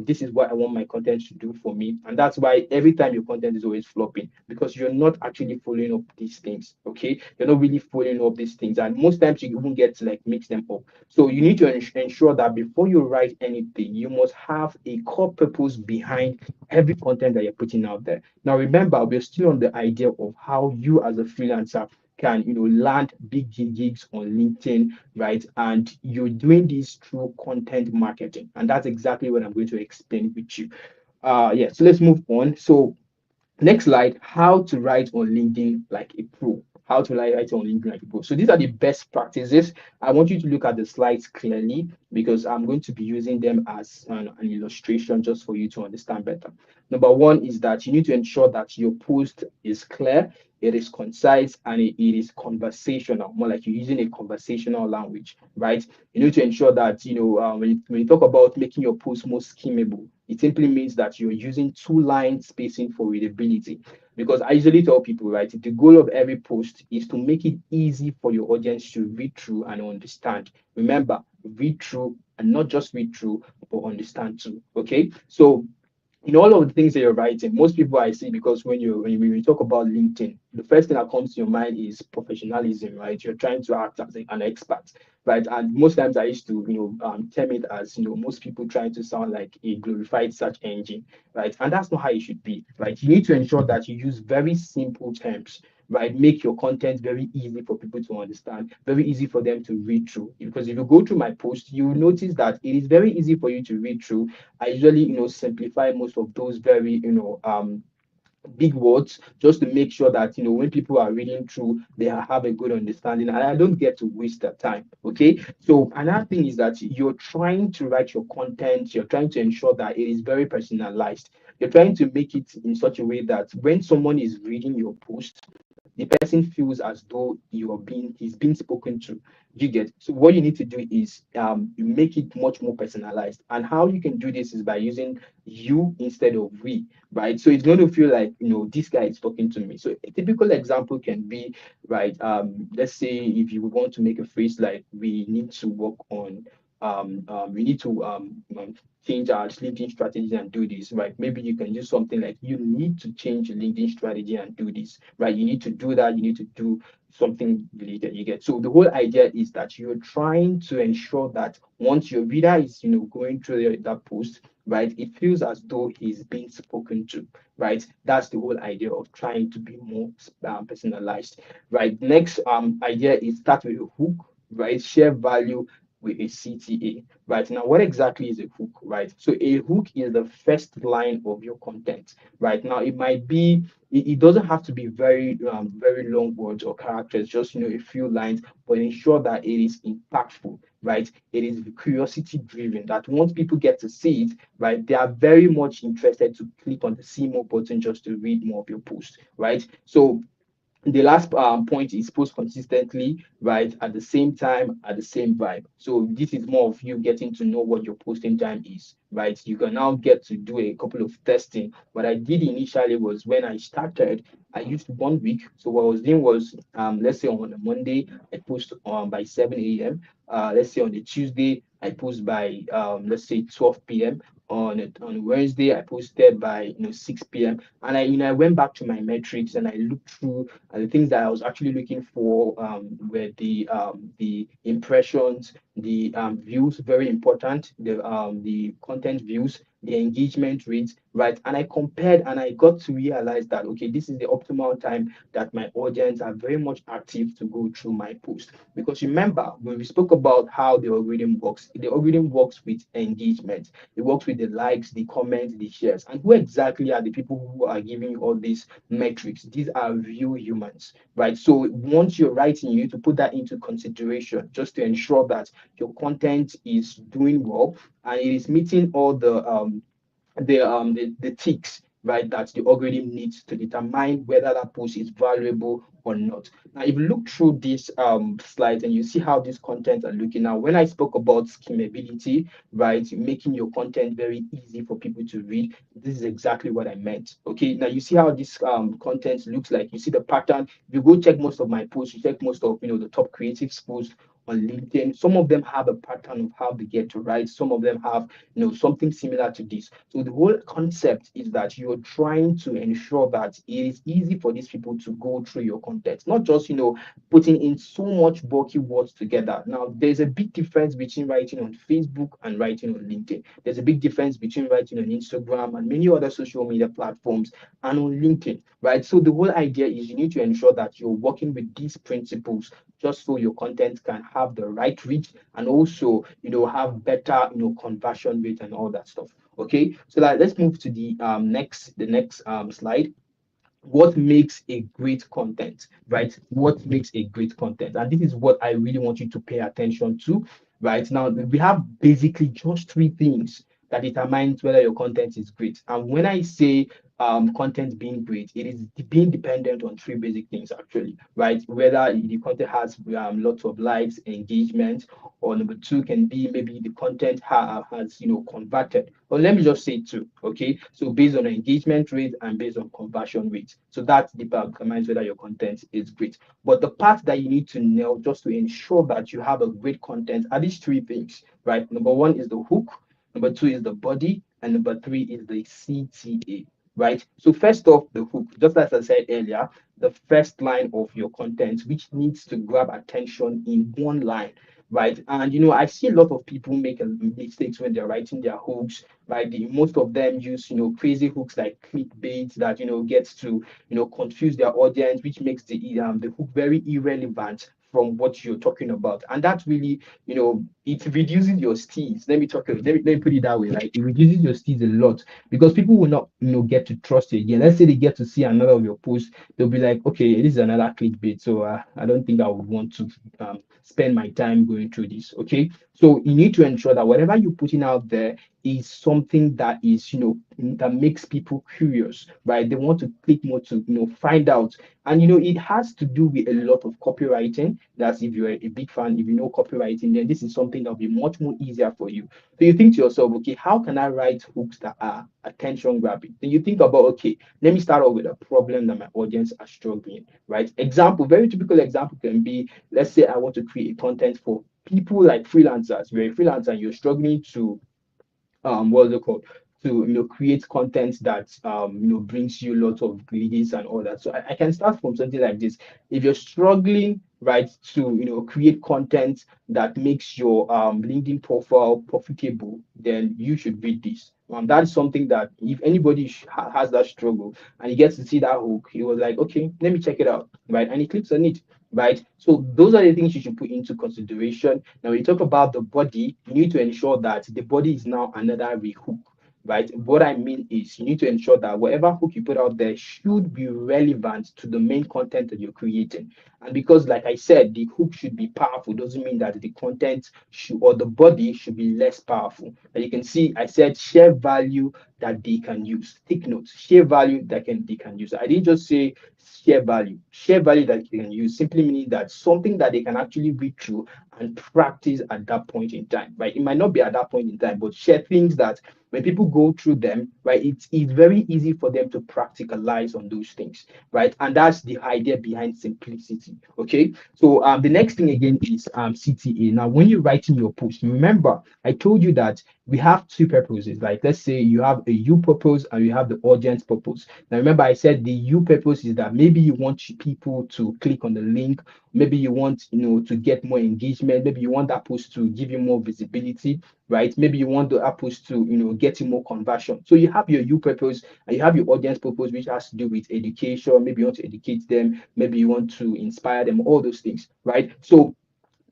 this is what I want my content to do for me. And that's why every time your content is always flopping, because you're not actually following up these things. Okay. You're not really following up these things. And most times you even get to like mix them up. So you need to ensure that before you write anything, you must have a core purpose behind every content that you're putting out there. Now, remember, we're still on the idea of how you as a freelancer can, land big gigs on LinkedIn, right? And you're doing this through content marketing. And that's exactly what I'm going to explain with you. Yeah, so let's move on. So next slide, how to write on LinkedIn like a pro. How to write on LinkedIn like a pro. So these are the best practices. I want you to look at the slides clearly because I'm going to be using them as an illustration just for you to understand better. Number one is that you need to ensure that your post is clear, it is concise, and it is conversational, more like you're using a conversational language, right? You need to ensure that, when you talk about making your post more skimmable, it simply means that you're using two-line spacing for readability. Because I usually tell people, right, the goal of every post is to make it easy for your audience to read through and understand. Remember, read through and not just read through, but understand too. Okay. So in all of the things that you're writing, most people I see, because when you talk about LinkedIn, the first thing that comes to your mind is professionalism, right? You're trying to act as an expert, right? And most times I used to, term it as, most people trying to sound like a glorified search engine, right? And that's not how it should be, right? You need to ensure that you use very simple terms, right? Make your content very easy for people to understand, very easy for them to read through. Because if you go through my post, you will notice that it is very easy for you to read through. I usually, simplify most of those very, big words just to make sure that when people are reading through they have a good understanding and I don't get to waste their time. Okay, so another thing is that you're trying to write your content, you're trying to ensure that it is very personalized. You're trying to make it in such a way that when someone is reading your post, the person feels as though he's being spoken to. You get, so what you need to do is you make it much more personalized. And how you can do this is by using you instead of we, right? So it's going to feel like this guy is talking to me. So a typical example can be, right, let's say if you want to make a phrase like we need to work on we need to change our LinkedIn strategy and do this, right? Maybe you can do something like you need to change your LinkedIn strategy and do this, right? You need to do that, you need to do something related, you get. So the whole idea is that you're trying to ensure that once your reader is, going through that post, right, it feels as though he's being spoken to, right? That's the whole idea of trying to be more personalized, right? Next idea is start with a hook, right? Share value with a CTA. Right now, what exactly is a hook? Right, so a hook is the first line of your content. Right now, it might be it doesn't have to be very long words or characters, just a few lines, but ensure that it is impactful. Right, it is curiosity driven. That once people get to see it, right, they are very much interested to click on the see more button just to read more of your post. Right, so the last point is post consistently, right? At the same time, at the same vibe. So this is more of you getting to know what your posting time is, right? You can now get to do a couple of testing. What I did initially was when I started, I used 1 week. So what I was doing was, let's say on a Monday, I post by 7 a.m. Let's say on a Tuesday, I post by let's say 12 p.m. On Wednesday, I posted by 6 p.m. And I went back to my metrics and I looked through and the things that I was actually looking for were the impressions, the views, very important, the content views, the engagement rates, right? And I compared and I got to realize that, okay, this is the optimal time that my audience are very much active to go through my post. Because remember, when we spoke about how the algorithm works with engagement. It works with the likes, the comments, the shares. And who exactly are the people who are giving you all these metrics? These are real humans, right? So once you're writing, you need to put that into consideration just to ensure that your content is doing well and it is meeting all the ticks, right, that the algorithm needs to determine whether that post is valuable or not. Now, if you look through these slides and you see how these contents are looking now, when I spoke about skimmability, right, making your content very easy for people to read, this is exactly what I meant. Okay, now you see how this content looks like. You see the pattern. If you go check most of my posts, you check most of the top creatives posts on LinkedIn. Some of them have a pattern of how they get to write. Some of them have something similar to this. So the whole concept is that you're trying to ensure that it is easy for these people to go through your content, not just putting in so much bulky words together. Now there's a big difference between writing on Facebook and writing on LinkedIn. There's a big difference between writing on Instagram and many other social media platforms and on LinkedIn, right? So the whole idea is you need to ensure that you're working with these principles just so your content can have the right reach and also have better conversion rate and all that stuff. Okay, so let's move to the next slide. What makes a great content, right? What makes a great content? And this is what I really want you to pay attention to, right? Now, we have basically just three things that determines whether your content is great. And when I say content being great, it is being dependent on three basic things, actually, right? Whether the content has lots of likes, engagement, or number two can be maybe the content has converted. Or let me just say two. Okay, so based on engagement rate and based on conversion rate, so that determines whether your content is great. But the part that you need to nail just to ensure that you have a great content are these three things, right? Number one is the hook, number two is the body, and number three is the CTA, right? So first off, the hook, just as I said earlier, the first line of your content, which needs to grab attention in one line, right? And I see a lot of people make mistakes when they're writing their hooks, right? Most of them use crazy hooks like clickbait that gets to confuse their audience, which makes the hook very irrelevant from what you're talking about. And that really it reduces your steals. Let me put it that way, right? It reduces your steals a lot because people will not get to trust you again. Let's say they get to see another of your posts, they'll be like, okay, this is another clickbait, so I don't think I would want to spend my time going through this. Okay, so you need to ensure that whatever you're putting out there is something that is that makes people curious, right? They want to click more to find out. And it has to do with a lot of copywriting. That's if you're a big fan, if you know copywriting, then this is something that'll be much more easier for you. So you think to yourself, okay, how can I write hooks that are attention grabbing? Then you think about, okay, let me start off with a problem that my audience are struggling, right? Example, very typical example can be, let's say I want to create content for people like freelancers. You're a freelancer and you're struggling to what's it called, to create content that brings you lots of leads and all that. So I can start from something like this. If you're struggling, right, to create content that makes your LinkedIn profile profitable, then you should read this. That's something that if anybody has that struggle and he gets to see that hook, he was like, okay, let me check it out, right, and he clicks on it, right? So those are the things you should put into consideration. Now, when you talk about the body, you need to ensure that the body is now another rehook, right? What I mean is you need to ensure that whatever hook you put out there should be relevant to the main content that you're creating. And because, like I said, the hook should be powerful doesn't mean that the content should or the body should be less powerful. And you can see I said share value that they can use. Take notes, share value that they can use. I didn't just say share value. Share value that they can use simply meaning that something that they can actually read through and practice at that point in time, right? It might not be at that point in time, but share things that when people go through them, right, it's very easy for them to practicalize on those things, right? And that's the idea behind simplicity. Okay. So the next thing again is CTA. Now, when you're writing your post, remember I told you that we have two purposes. Like let's say you have a you purpose and you have the audience purpose. Now remember I said the you purpose is that maybe you want people to click on the link, maybe you want to get more engagement engagement. Maybe you want that post to give you more visibility, right? Maybe you want that post to, get you more conversion. So you have your purpose and you have your audience purpose, which has to do with education. Maybe you want to educate them, maybe you want to inspire them, all those things, right? So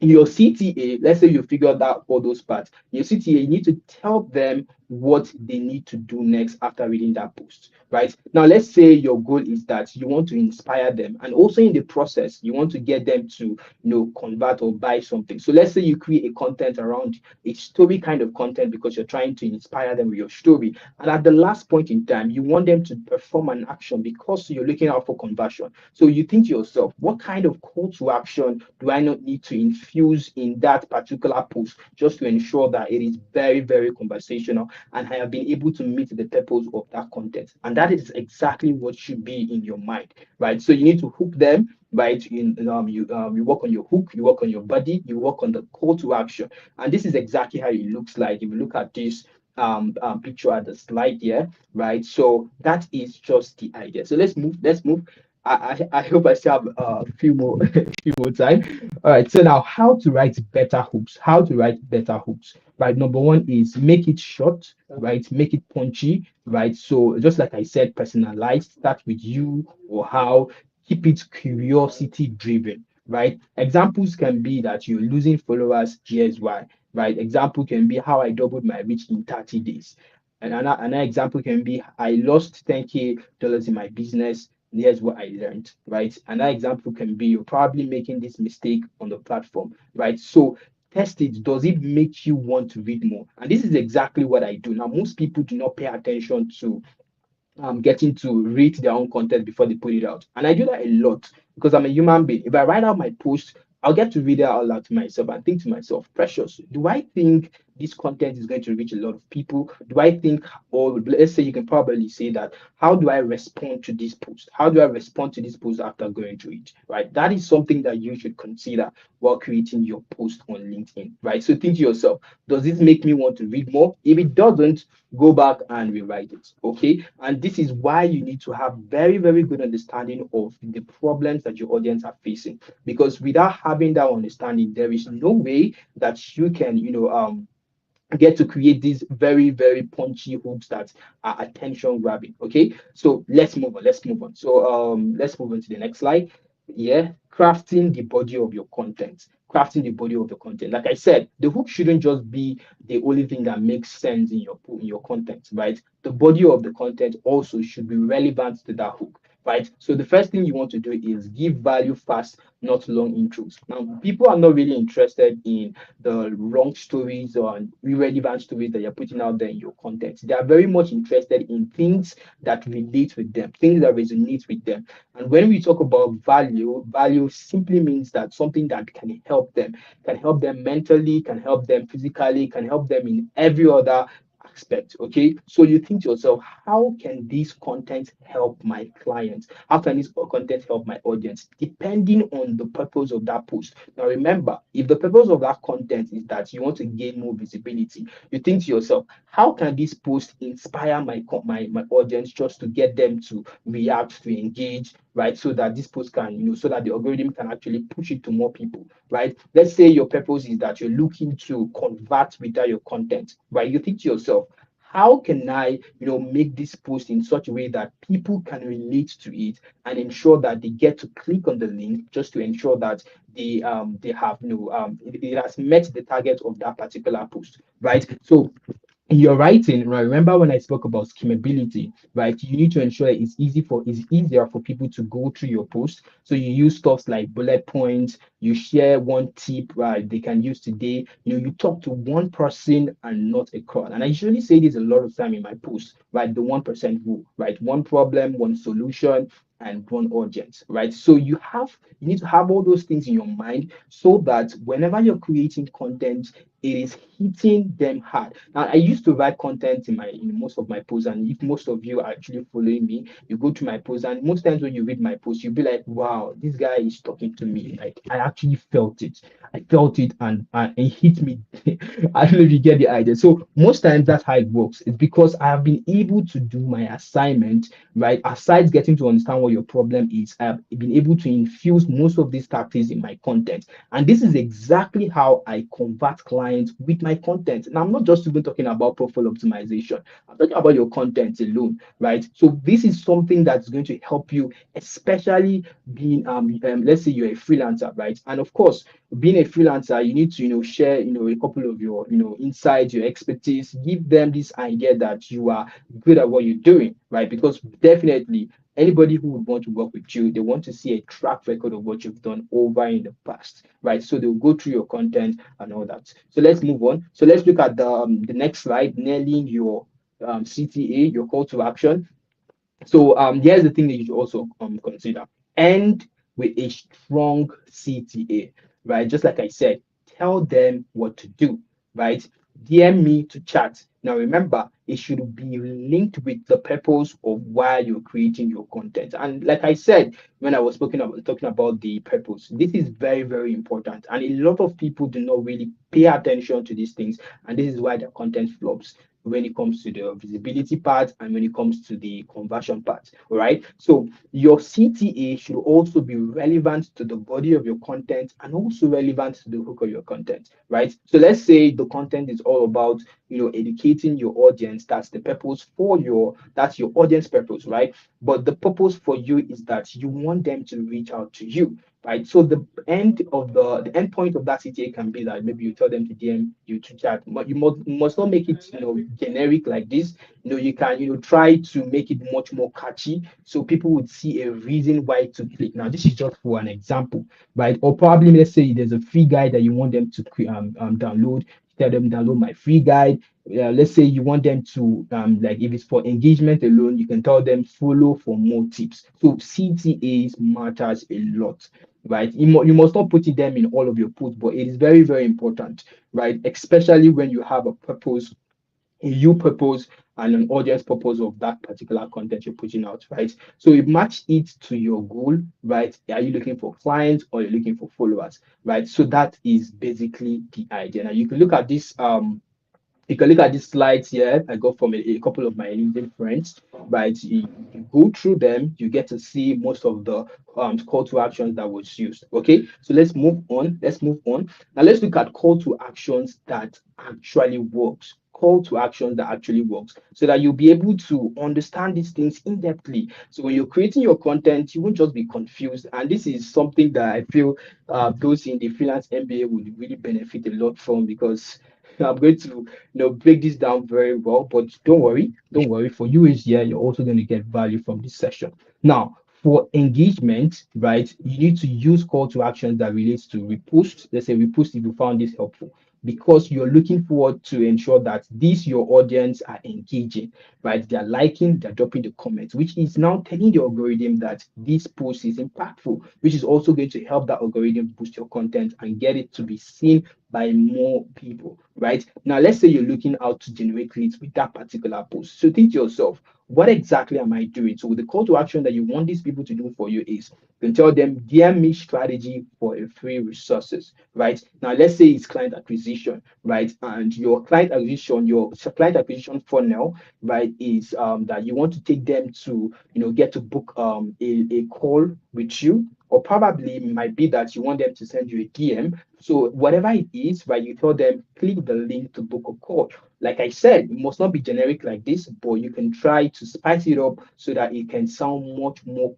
your CTA, let's say you figured out all those parts. Your CTA, you need to tell them what they need to do next after reading that post, right? Now, let's say your goal is that you want to inspire them, and also in the process, you want to get them to, convert or buy something. So let's say you create a content around a story kind of content because you're trying to inspire them with your story. And at the last point in time, you want them to perform an action because you're looking out for conversion. So you think to yourself, what kind of call to action do I not need to infuse in that particular post just to ensure that it is very, very conversational and I have been able to meet the purpose of that content? And that is exactly what should be in your mind, right? So you need to hook them, right? You work on your hook, you work on your body, you work on the call to action, and this is exactly how it looks like. If you look at this picture at the slide here, right? So that is just the idea. So let's move. Let's move. I hope I still have a few more few more time. All right. So now, how to write better hooks? How to write better hooks? Right. Number one is make it short. Right. Make it punchy. Right. So just like I said, personalized. Start with you or how. Keep it curiosity driven. Right. Examples can be that you're losing followers. Here's why. Right. Example can be how I doubled my reach in 30 days. And another example can be I lost 10K dollars in my business. Here's what I learned, right? Another example can be you're probably making this mistake on the platform, right? So test it. Does it make you want to read more? And this is exactly what I do. Now, most people do not pay attention to getting to rate their own content before they put it out. And I do that a lot because I'm a human being. If I write out my post, I'll get to read it out loud to myself and think to myself, precious, do I think this content is going to reach a lot of people? Do I think, or let's say you can probably say that, how do I respond to this post? How do I respond to this post after going through it? Right? That is something that you should consider while creating your post on LinkedIn, right? So think to yourself, does this make me want to read more? If it doesn't, go back and rewrite it. Okay. And this is why you need to have very, very good understanding of the problems that your audience are facing. Because without having that understanding, there is no way that you can, get to create these very, very punchy hooks that are attention grabbing. Okay, so let's move on. Let's move on. So let's move on to the next slide. Yeah, crafting the body of your content. Crafting the body of the content. Like I said, the hook shouldn't just be the only thing that makes sense in your content, right? The body of the content also should be relevant to that hook, right? So the first thing you want to do is give value fast, not long intros. Now, people are not really interested in the wrong stories or irrelevant stories that you're putting out there in your content. They are very much interested in things that relate with them, things that resonate with them. And when we talk about value, value simply means that something that can help them mentally, can help them physically, can help them in every other aspect. Okay, so you think to yourself, how can this content help my clients? How can this content help my audience? Depending on the purpose of that post. Now remember, if the purpose of that content is that you want to gain more visibility, you think to yourself, how can this post inspire my audience just to get them to react, to engage, right? So that this post can, so that the algorithm can actually push it to more people, right? Let's say your purpose is that you're looking to convert with your content, right? You think to yourself, how can I, make this post in such a way that people can relate to it and ensure that they get to click on the link just to ensure that they have, it has met the target of that particular post, right? So in your writing, right? Remember when I spoke about skimmability, right? You need to ensure it's easier for people to go through your post. So you use stuff like bullet points, you share one tip, right? They can use today. You talk to one person and not a crowd. And I usually say this a lot of time in my posts, right? The 1% rule, right? One problem, one solution, and one audience, right? So you need to have all those things in your mind so that whenever you're creating content, it is hitting them hard. Now, I used to write content in most of my posts, and if most of you are actually following me, you go to my posts, and most times when you read my posts, you'll be like, "Wow, this guy is talking to me." Like I actually felt it. I felt it, and it hit me. I don't know if you get the idea. So most times that's how it works. It's because I have been able to do my assignment, right? Aside getting to understand what your problem is, I have been able to infuse most of these tactics in my content. And this is exactly how I convert clients with my content. And I'm not just even talking about profile optimization, I'm talking about your content alone, right? So this is something that's going to help you, especially being let's say you're a freelancer, right? And of course, being a freelancer, you need to share a couple of your insights, your expertise, give them this idea that you are good at what you're doing, right? Because definitely anybody who would want to work with you, they want to see a track record of what you've done over in the past, right? So they'll go through your content and all that. So let's move on. So let's look at the next slide, nailing your CTA, your call to action. So here's the thing that you should also consider. End with a strong CTA, right? Just like I said, tell them what to do, right? DM me to chat. Now remember, it should be linked with the purpose of why you're creating your content. And like I said, when I was talking about the purpose, this is very, very important. And a lot of people do not really pay attention to these things, and this is why their content flops when it comes to the visibility part and when it comes to the conversion part. All right. So your CTA should also be relevant to the body of your content and also relevant to the hook of your content. Right. So let's say the content is all about educating your audience. That's the purpose for that's your audience purpose, right? But the purpose for you is that you want them to reach out to you, right? So the end point of that CTA can be that maybe you tell them to DM you to chat, but you must not make it generic like this. You can try to make it much more catchy so people would see a reason why to click. Now this is just for an example, right? Or probably let's say there's a free guide that you want them to download. Tell them download my free guide. Let's say you want them to like if it's for engagement alone, you can tell them follow for more tips. So CTAs matters a lot, right? You must not put them in all of your posts, but it is very, very important, right? Especially when you have a purpose, a you purpose, and an audience purpose of that particular content you're putting out, right? So you match it to your goal, right? Are you looking for clients or you're looking for followers, right? So that is basically the idea. Now you can look at this you can look at these slides here I got from a couple of my LinkedIn friends, right? You go through them, you get to see most of the call to actions that was used. Okay, so let's move on. Let's move on. Now let's look at call to actions that actually works. Call to actions that actually works so that you'll be able to understand these things in depthly. So when you're creating your content, you won't just be confused. And this is something that I feel those in the freelance MBA would really benefit a lot from because I'm going to break this down very well. But don't worry. For you is here, you're also going to get value from this session. Now, for engagement, right, you need to use call to actions that relates to repost. Let's say repost if you found this helpful. Because you're looking forward to ensure that these your audience are engaging, right? They're liking, they're dropping the comments, which is now telling the algorithm that this post is impactful, which is also going to help that algorithm boost your content and get it to be seen by more people, right? Now, let's say you're looking out to generate leads with that particular post. So think to yourself, what exactly am I doing? So the call to action that you want these people to do for you is you can tell them, dear me strategy for a free resources, right? Now, let's say it's client acquisition, right? And your client acquisition funnel, right, is that you want to take them to, get to book a call with you, or probably it might be that you want them to send you a DM. So whatever it is, right, you tell them click the link to book a call. Like I said, it must not be generic like this, but you can try to spice it up so that it can sound much more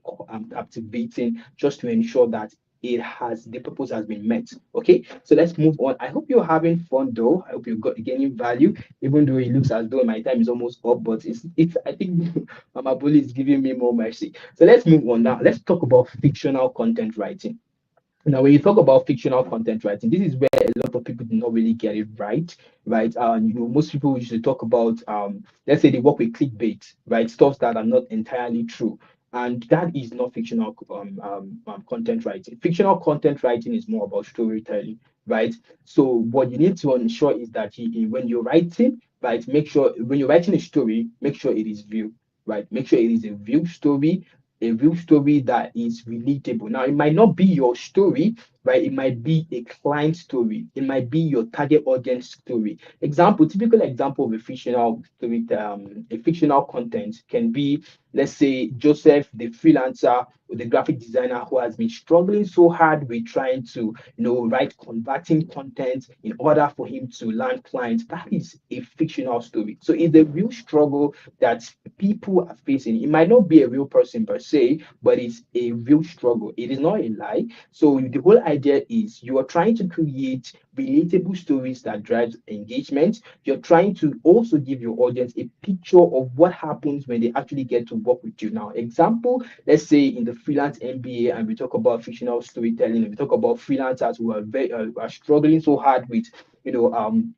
captivating, just to ensure that the purpose has been met. Okay, so let's move on. I hope you're having fun though. I hope you're gaining value, even though it looks as though my time is almost up, but it's I think Mama Bully is giving me more mercy. So let's move on now. Let's talk about fictional content writing. Now, when you talk about fictional content writing, this is where a lot of people do not really get it right, right? Most people used to talk about, let's say they work with clickbait, right? Stuff that are not entirely true. And that is not fictional content writing. Fictional content writing is more about storytelling, right? So what you need to ensure is that when you're writing, right, make sure when you're writing a story, make sure it is real, right? Make sure it is a real story that is relatable. Now, it might not be your story, right? It might be a client story. It might be your target audience story. Typical example of a fictional story, a fictional content can be, let's say, Joseph, the freelancer, or the graphic designer who has been struggling so hard with trying to, write converting content in order for him to land clients. That is a fictional story. So it's a real struggle that people are facing. It might not be a real person per se, but it's a real struggle. It is not a lie. So the whole idea is you are trying to create relatable stories that drives engagement. You're trying to also give your audience a picture of what happens when they actually get to work with you. Now, example, let's say in the freelance MBA, and we talk about fictional storytelling, and we talk about freelancers who are struggling so hard with, you know, um,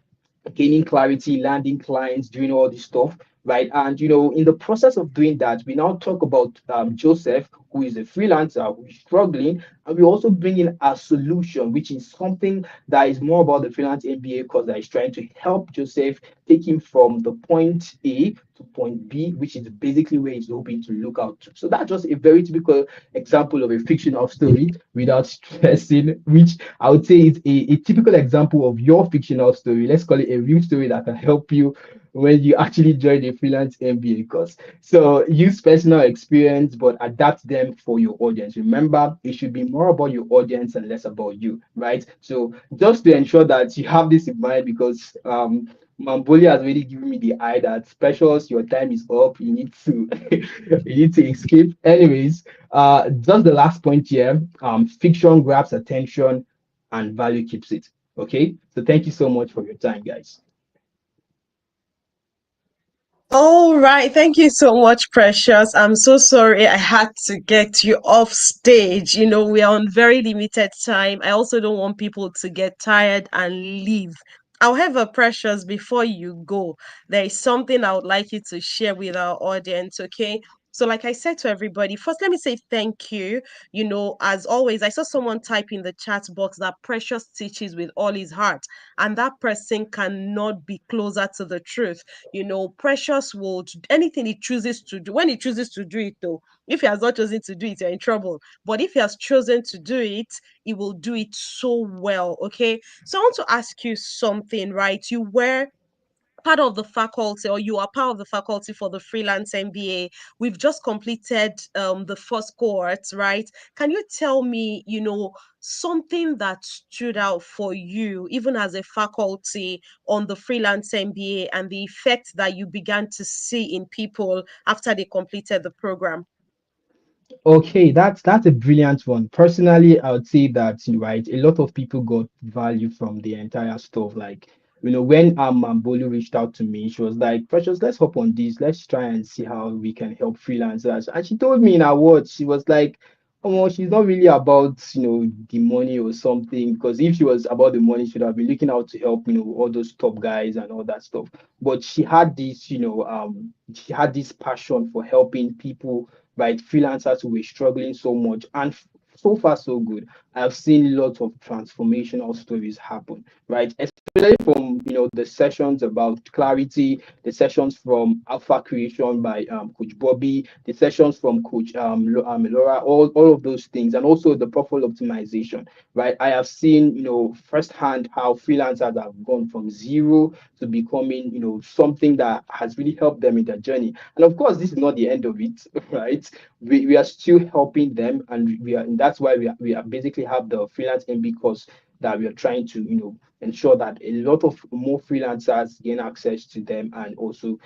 gaining clarity, landing clients, doing all this stuff, right? And in the process of doing that, we now talk about Joseph, who is a freelancer who is struggling, and we also bring in a solution, which is something that is more about the freelance MBA course that is trying to help Joseph take him from the point A to point B, which is basically where he's hoping to look out to. So that's just a very typical example of a fictional story without stressing, which I would say is a typical example of your fictional story. Let's call it a real story that can help you when you actually join a freelance MBA course. So use personal experience, but adapt them for your audience. Remember, it should be more about your audience and less about you, right? So just to ensure that you have this in mind, because Mamboli has already given me the eye that specials, your time is up. You need to you need to escape. Anyways, just the last point here. Fiction grabs attention and value keeps it. Okay. So thank you so much for your time, guys. All right. Thank you so much, Precious. I'm so sorry I had to get you off stage. We are on very limited time. I also don't want people to get tired and leave. However, Precious, before you go, there is something I would like you to share with our audience, okay? So, like I said to everybody, first, let me say thank you. As always, I saw someone type in the chat box that Precious teaches with all his heart, and that person cannot be closer to the truth. Precious will anything he chooses to do. When he chooses to do it, though, if he has not chosen to do it, you're in trouble. But if he has chosen to do it, he will do it so well. Okay. So I want to ask you something, right? You were part of the faculty, or you are part of the faculty for the freelance MBA. We've just completed the first cohort, right? Can you tell me, something that stood out for you, even as a faculty on the freelance MBA, and the effect that you began to see in people after they completed the program? Okay, that's a brilliant one. Personally, I would say that, right, a lot of people got value from the entire stuff. Like, when Bolu reached out to me, she was like, Precious, let's hop on this. Let's try and see how we can help freelancers. And she told me in her words, she was like, oh, well, she's not really about, the money or something. Because if she was about the money, she would have been looking out to help, all those top guys and all that stuff. But she had this passion for helping people, right? Freelancers who were struggling so much. And so far, so good. I've seen lots of transformational stories happen, right? Especially from, the sessions about clarity, the sessions from Alpha Creation by Coach Bobby, the sessions from Coach Elora, all of those things, and also the profile optimization, right? I have seen, firsthand how freelancers have gone from zero to becoming, something that has really helped them in their journey. And of course, this is not the end of it, right? We are still helping them, and and that's why we are basically have the freelance MB course that we are trying to, ensure that a lot of more freelancers gain access to them, and also,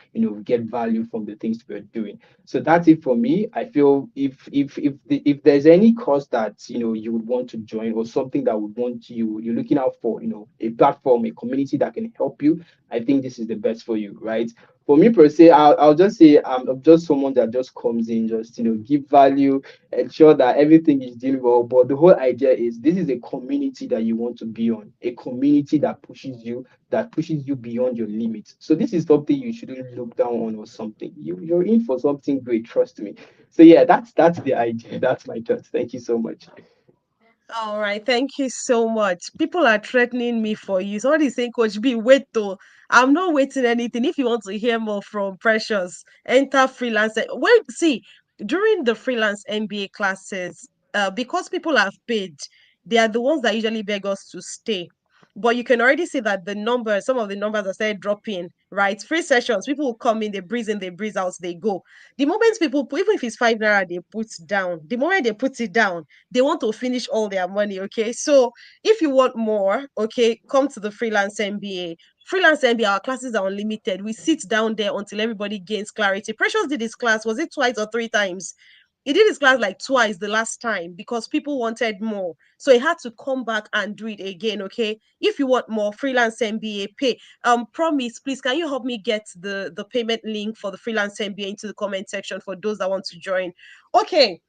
get value from the things we're doing. So that's it for me. I feel if there's any course that, you would want to join, or something that would want you're looking out for, a platform, a community that can help you, I think this is the best for you, right? For me per se, I'll just say I'm just someone that just comes in, just give value, ensure that everything is doing well. But the whole idea is this is a community that you want to be on, a community that pushes you beyond your limits. So this is something you shouldn't look down on or something. You're in for something great, trust me. So yeah, that's the idea. That's my thoughts. Thank you so much. All right, thank you so much. People are threatening me for you. Somebody is saying, Coach B, wait though. I'm not waiting anything. If you want to hear more from Precious, enter freelance. Wait, see, during the freelance MBA classes, because people have paid, they are the ones that usually beg us to stay. But you can already see that the numbers, some of the numbers are started dropping, right? Free sessions, people will come in, they breeze out, they go. The moment people, even if it's 5 naira, they put down. The moment they put it down, they want to finish all their money. Okay. So if you want more, okay, come to the freelance MBA. Freelance MBA, our classes are unlimited. We sit down there until everybody gains clarity. Precious did his class, was it twice or three times? He did his class like twice the last time because people wanted more. So he had to come back and do it again. Okay. If you want more, freelance MBA pay. Promise, please, can you help me get the payment link for the freelance MBA into the comment section for those that want to join? Okay.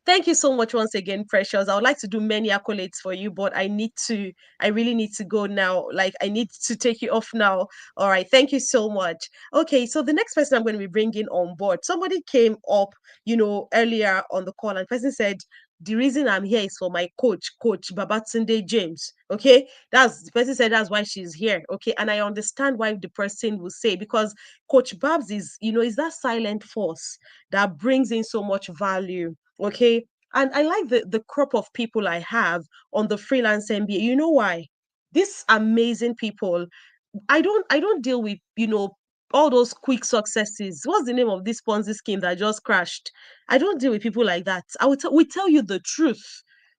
Thank you so much once again, Precious. I would like to do many accolades for you, but I really need to go now. Like, I need to take you off now. All right. Thank you so much. Okay. So, the next person I'm going to be bringing on board, somebody came up, earlier on the call, and the person said, the reason I'm here is for my coach Babatunde James. Okay. The person said that's why she's here. Okay. And I understand why the person will say, because Coach Babs is that silent force that brings in so much value. Okay. And I like the crop of people I have on the freelance MBA. You know why? These amazing people, I don't deal with, all those quick successes. What's the name of this Ponzi scheme that just crashed? I don't deal with people like that. We tell you the truth.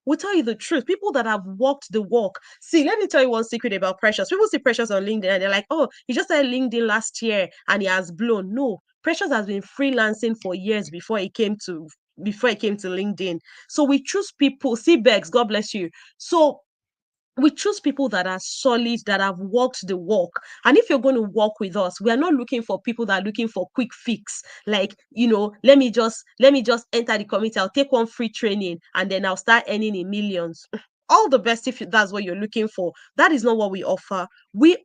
We tell you the truth. People that have walked the walk. See, let me tell you one secret about Precious. People see Precious on LinkedIn and they're like, oh, he just started LinkedIn last year and he has blown. No, Precious has been freelancing for years before he came to LinkedIn. So we choose people. See, Bex, God bless you. So we choose people that are solid, that have walked the walk. And if you're going to walk with us, we are not looking for people that are looking for quick fix. Like, let me just enter the community. I'll take one free training and then I'll start earning in millions. All the best if that's what you're looking for. That is not what we offer. We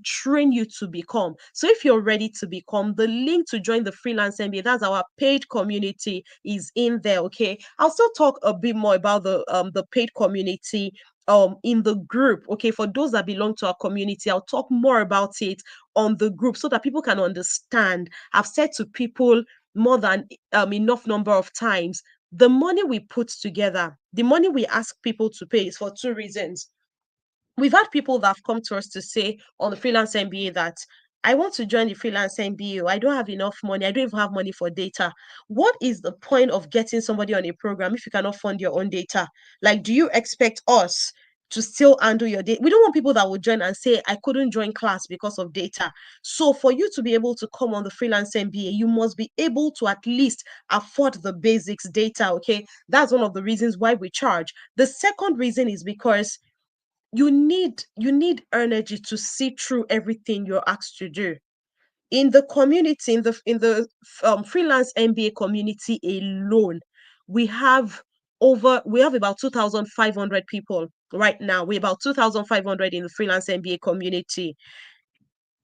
train you to become. So if you're ready to become, the link to join the freelance MBA, that's our paid community, is in there. Okay. I'll still talk a bit more about the paid community in the group. Okay, for those that belong to our community, I'll talk more about it on the group so that people can understand. I've said to people more than enough number of times, the money we put together, the money we ask people to pay, is for two reasons. We've had people that have come to us to say on the freelance MBA that I want to join the freelance MBA. I don't have enough money. I don't even have money for data. What is the point of getting somebody on a program if you cannot fund your own data? Like, do you expect us to still handle your data? We don't want people that will join and say, I couldn't join class because of data. So, for you to be able to come on the freelance MBA, you must be able to at least afford the basics data. Okay. That's one of the reasons why we charge. The second reason is because you need energy to see through everything you're asked to do in the community, in the freelance MBA community alone. We have about 2,500 people right now. We're about 2,500 in the freelance MBA community.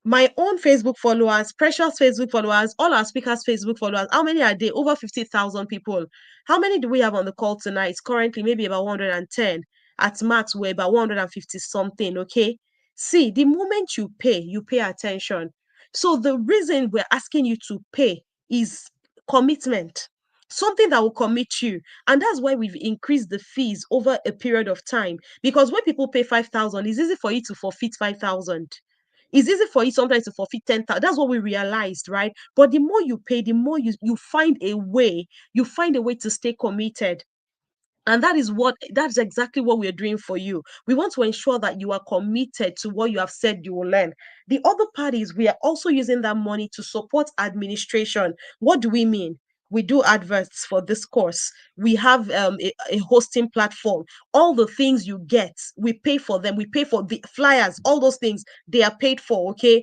My own Facebook followers, Precious Facebook followers, all our speakers' Facebook followers, how many are they? Over 50,000 people. How many do we have on the call tonight? Currently, maybe about 110. At max, we're about 150 something. Okay. See, the moment you pay attention. So the reason we're asking you to pay is commitment, something that will commit you. And that's why we've increased the fees over a period of time. Because when people pay 5,000, it's easy for you to forfeit 5,000. It's easy for you sometimes to forfeit 10,000. That's what we realized, right? But the more you pay, the more you find a way, to stay committed. And that's exactly what we're doing for you. We want to ensure that you are committed to what you have said you will learn. The other part is we are also using that money to support administration. What do we mean? We do adverts for this course. We have a hosting platform. All the things you get, we pay for them. We pay for the flyers, all those things, they are paid for. Okay.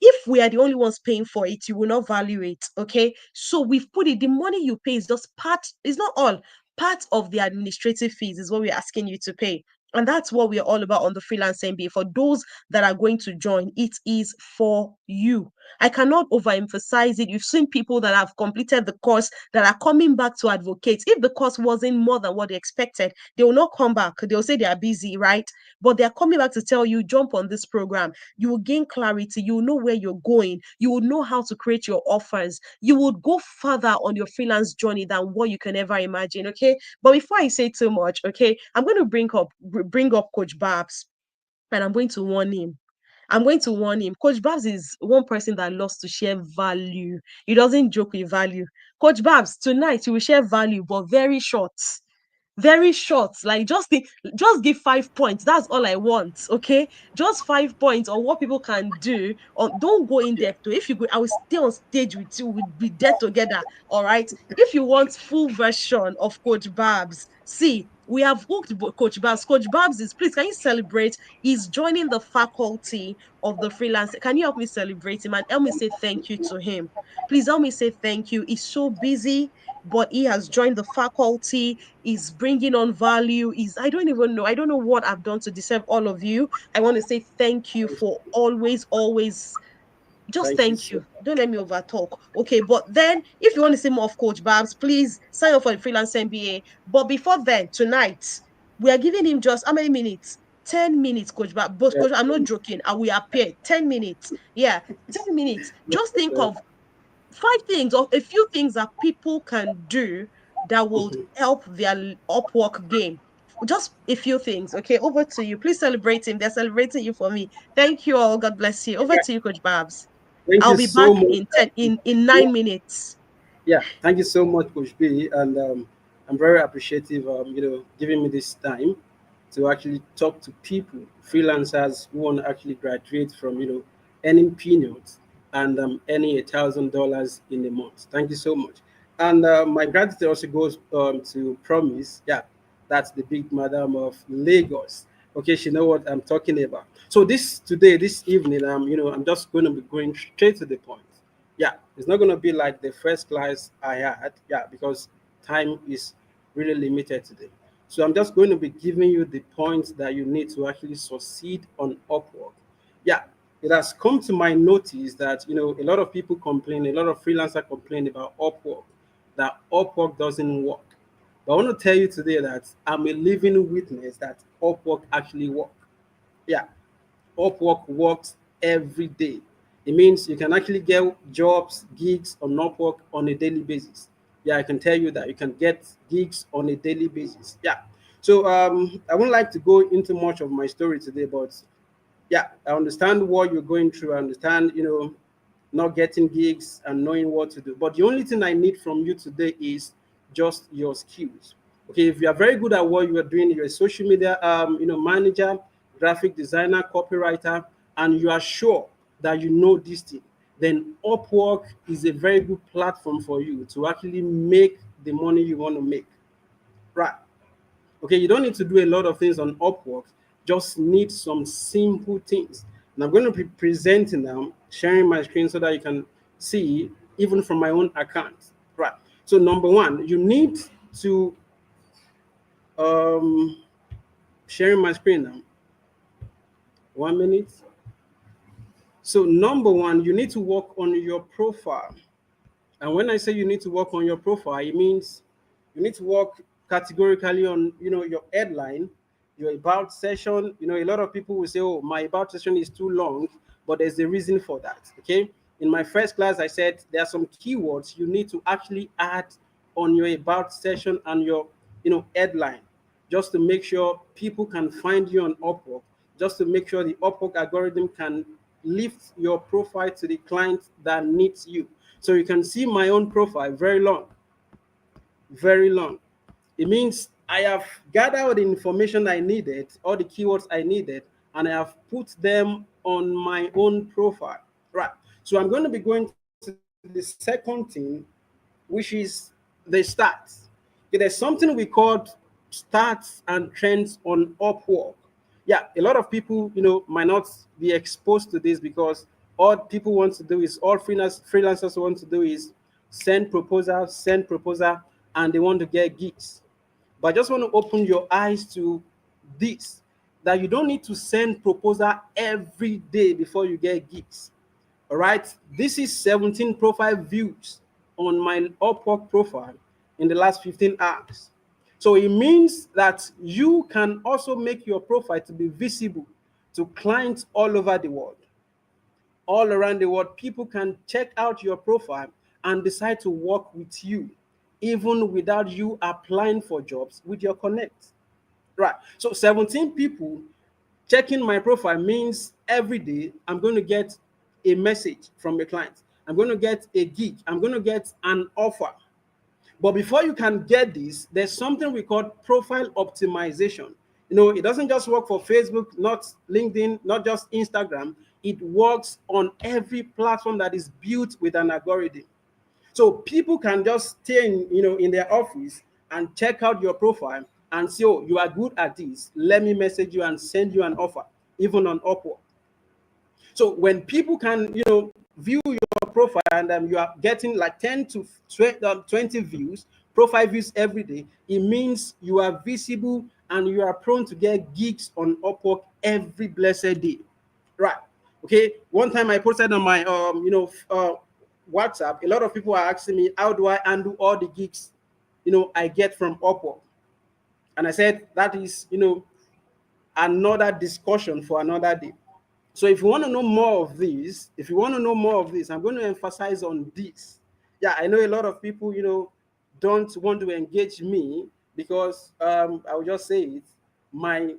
If we are the only ones paying for it, you will not value it. Okay. So we've put it, the money you pay is just part, it's not all, part of the administrative fees is what we're asking you to pay. And that's what we're all about on the Freelance MBA. For those that are going to join, it is for you. I cannot overemphasize it. You've seen people that have completed the course that are coming back to advocate. If the course wasn't more than what they expected, they will not come back. They'll say they are busy, right? But they're coming back to tell you, jump on this program. You will gain clarity. You will know where you're going. You will know how to create your offers. You would go further on your freelance journey than what you can ever imagine. Okay. But before I say too much, okay, I'm going to bring up Coach Babs, and I'm going to warn him. I'm going to warn him. Coach Babs is one person that loves to share value. He doesn't joke with value. Coach Babs, tonight you will share value, but very short, very short. Like just give 5 points. That's all I want. Okay, just 5 points on what people can do. Or don't go in depth. If you go, I will stay on stage with you. We'll be there together. All right. If you want full version of Coach Babs, see, we have hooked Coach Babs. Coach Babs is, please, can you celebrate? He's joining the faculty of the freelance. Can you help me celebrate him and help me say thank you to him? Please help me say thank you. He's so busy, but he has joined the faculty, is bringing on value, is, I don't even know, I don't know what I've done to deserve all of you. I want to say thank you for always, just Thank you thank so you. Don't let me overtalk. Okay, but then if you want to see more of Coach Babs, please sign up for the Freelance MBA. But before then, tonight, we are giving him just how many minutes? 10 minutes, Coach Babs. But much. Coach, I'm not joking. I will appear 10 minutes. Yeah, 10 minutes. Just think of 5 things or a few things that people can do that will help their Upwork game. Just a few things. Okay, over to you. Please celebrate him. They're celebrating you for me. Thank you all. God bless you. Over to you, Coach Babs. Thank I'll you be back so much. in 10 in Yeah, 9 minutes. yeah. Thank you so much, Coach B, and I'm very appreciative. Giving me this time to actually talk to people, freelancers who want to actually graduate from earning peanuts and earning $1,000 in a month. Thank you so much. And my gratitude also goes to Promise. Yeah, that's the big madam of Lagos. Okay, she know what I'm talking about. So this evening, I'm just going to be going straight to the point. Yeah, it's not going to be like the first class I had. Yeah, because time is really limited today. So I'm just going to be giving you the points that you need to actually succeed on Upwork. Yeah, it has come to my notice that a lot of people complain, a lot of freelancers complain about Upwork, that Upwork doesn't work. But I want to tell you today that I'm a living witness that Upwork actually works. Yeah, Upwork works every day. It means you can actually get jobs, gigs on Upwork on a daily basis. Yeah, I can tell you that you can get gigs on a daily basis. Yeah. So I wouldn't like to go into much of my story today, but yeah, I understand what you're going through. I understand, not getting gigs and knowing what to do. But the only thing I need from you today is just your skills. Okay, if you are very good at what you are doing, you're a social media, manager, graphic designer, copywriter, and you are sure that you know this thing, then Upwork is a very good platform for you to actually make the money you want to make. Right. Okay, you don't need to do a lot of things on Upwork, just need some simple things. And I'm going to be presenting them, sharing my screen so that you can see even from my own account. Right. So number one, you need to um sharing my screen now. 1 minute. So number one, you need to work on your profile. And when I say you need to work on your profile, it means you need to work categorically on, your headline, your about session. A lot of people will say, "Oh, my about session is too long," but there's a reason for that. Okay. In my first class, I said there are some keywords you need to actually add on your about session and your, headline, just to make sure people can find you on Upwork, just to make sure the Upwork algorithm can lift your profile to the client that needs you. So you can see my own profile, very long, very long. It means I have gathered all the information I needed, all the keywords I needed, and I have put them on my own profile. Right. So I'm going to be going to the second thing, which is the stats. Okay, there's something we call stats and trends on Upwork. Yeah, a lot of people, might not be exposed to this because All people want to do is, all freelancers want to do is send proposal, and they want to get gigs. But I just want to open your eyes to this, that you don't need to send proposal every day before you get gigs. All right. This is 17 profile views on my Upwork profile in the last 15 hours. So it means that you can also make your profile to be visible to clients all over the world. All around the world, people can check out your profile and decide to work with you, even without you applying for jobs with your connect. Right. So 17 people checking my profile means every day I'm going to get a message from a client. I'm going to get a gig. I'm going to get an offer. But before you can get this, there's something we call profile optimization. It doesn't just work for Facebook, not LinkedIn, not just Instagram. It works on every platform that is built with an algorithm. So people can just stay in their office and check out your profile and say, oh, you are good at this. Let me message you and send you an offer, even on Upwork. So when people can, view your profile and you are getting like 10 to 20 views, profile views every day, it means you are visible and you are prone to get gigs on Upwork every blessed day. Right. Okay. One time I posted on my, WhatsApp, a lot of people are asking me, how do I undo all the gigs, I get from Upwork? And I said, that is, another discussion for another day. So if you want to know more of this, I'm going to emphasize on this. Yeah, I know a lot of people, don't want to engage me because I will just say it. My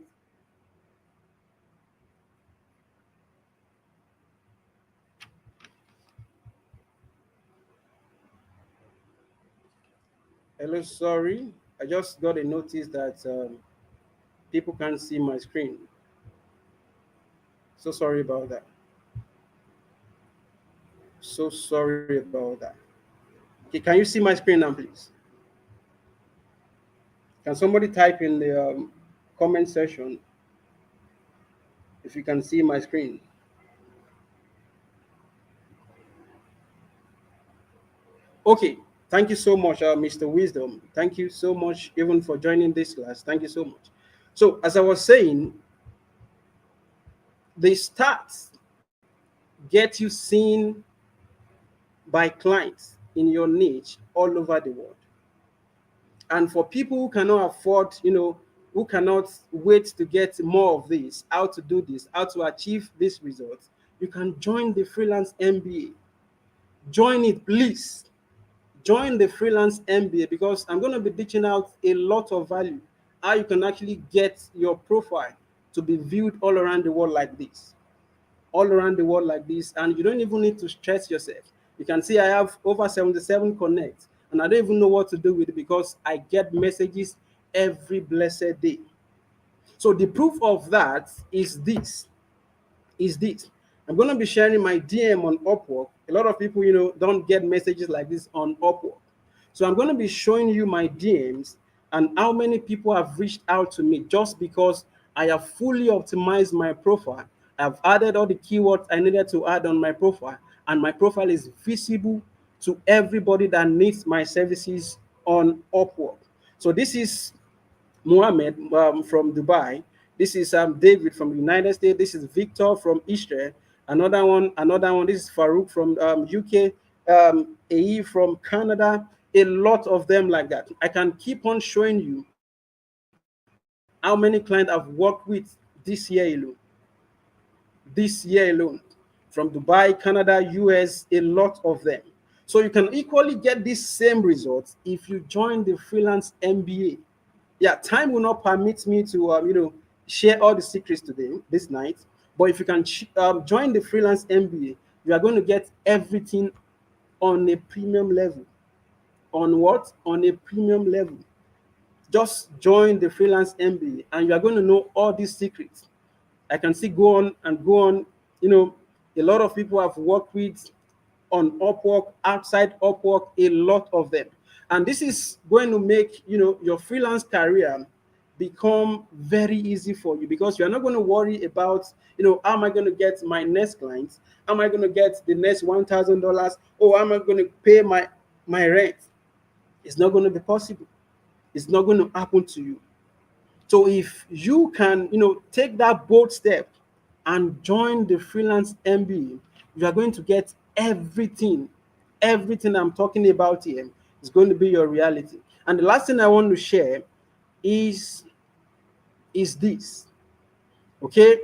hello, sorry, I just got a notice that people can't see my screen. So sorry about that. So sorry about that. Okay, can you see my screen now, please? Can somebody type in the comment section if you can see my screen? Okay, thank you so much, Mr. Wisdom. Thank you so much, even for joining this class. Thank you so much. So, as I was saying, the stats get you seen by clients in your niche all over the world. And for people who cannot afford, who cannot wait to get more of this, how to do this, how to achieve this result, you can join the Freelance MBA. Join it, please. Join the Freelance MBA because I'm going to be teaching out a lot of value, how you can actually get your profile to be viewed all around the world like this. All around the world like this, and you don't even need to stress yourself. You can see I have over 77 connects, and I don't even know what to do with it because I get messages every blessed day. So the proof of that is this. I'm going to be sharing my DM on Upwork. A lot of people, don't get messages like this on Upwork. So I'm going to be showing you my DMs and how many people have reached out to me just because I have fully optimized my profile. I've added all the keywords I needed to add on my profile, and my profile is visible to everybody that needs my services on Upwork. So this is Mohammed from Dubai. This is David from the United States. This is Victor from Israel. Another one. This is Farouk from UK. AE from Canada. A lot of them like that. I can keep on showing you how many clients I've worked with this year alone. This year alone, from Dubai, Canada, US, a lot of them. So you can equally get these same results if you join the Freelance MBA. Yeah, time will not permit me to share all the secrets today this night, but if you can join the Freelance MBA, you are going to get everything on a premium level. On what? On a premium level. Just join the Freelance MBA and you are going to know all these secrets. I can see go on and go on. A lot of people I've worked with on Upwork, outside Upwork, a lot of them. And this is going to make your freelance career become very easy for you, because you're not going to worry about, how am I going to get my next client? Am I going to get the next $1,000? Or am I going to pay my rent? It's not going to be possible. It's not going to happen to you. So if you can, take that bold step and join the freelance MBA, you are going to get everything. Everything I'm talking about here is going to be your reality. And the last thing I want to share is this. Okay,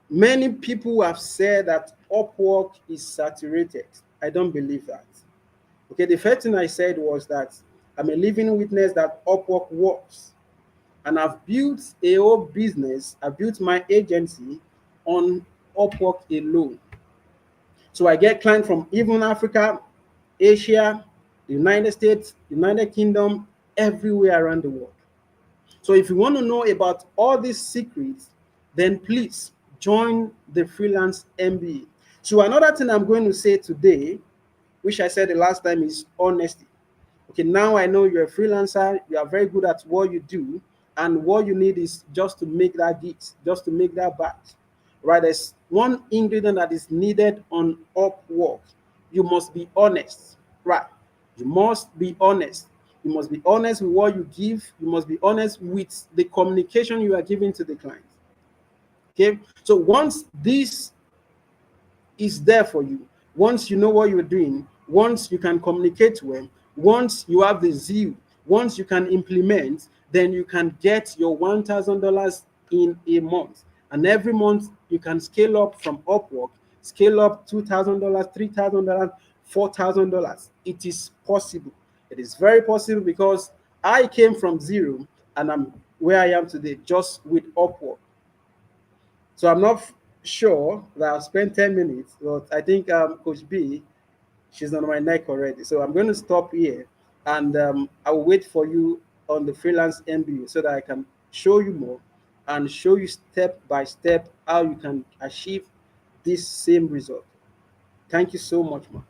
many people have said that Upwork is saturated. I don't believe that. Okay, the first thing I said was that I'm a living witness that Upwork works. And I've built a whole business, I built my agency on Upwork alone. So I get clients from even Africa, Asia, the United States, United Kingdom, everywhere around the world. So if you want to know about all these secrets, then please join the Freelance MBA. So another thing I'm going to say today, which I said the last time, is honesty. Okay, now I know you're a freelancer, you are very good at what you do, and what you need is just to make that gigs, just to make that batch. Right? There's one ingredient that is needed on Upwork. You must be honest. Right? You must be honest. You must be honest with what you give. You must be honest with the communication you are giving to the client. Okay. So once this is there for you, once you know what you're doing, once you can communicate well, once you have the zeal, once you can implement, then you can get your $1,000 in a month. And every month you can scale up from Upwork, scale up $2,000, $3,000, $4,000. It is possible. It is very possible, because I came from zero and I'm where I am today just with Upwork. So I'm not sure that I've spent 10 minutes, but I think Coach B, she's on my neck already. So I'm going to stop here, and I will wait for you on the Freelance MBA so that I can show you more and show you step by step how you can achieve this same result. Thank you so much, man.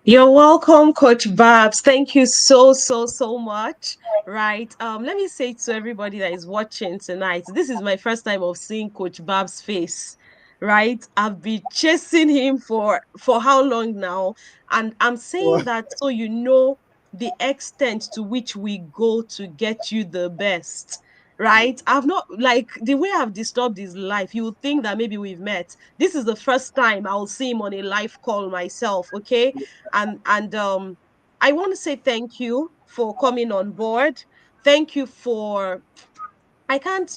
You're welcome, Coach Babs. Thank you so, so, so much. Right. Let me say to everybody that is watching tonight, this is my first time of seeing Coach Babs' face. Right. I've been chasing him for how long now? And I'm saying Well, that so you know the extent to which we go to get you the best. Right. I've not like the way I've disturbed his life, you would think that maybe we've met. This is the first time I'll see him on a live call myself. Okay, and I want to say thank you for coming on board. Thank you for I can't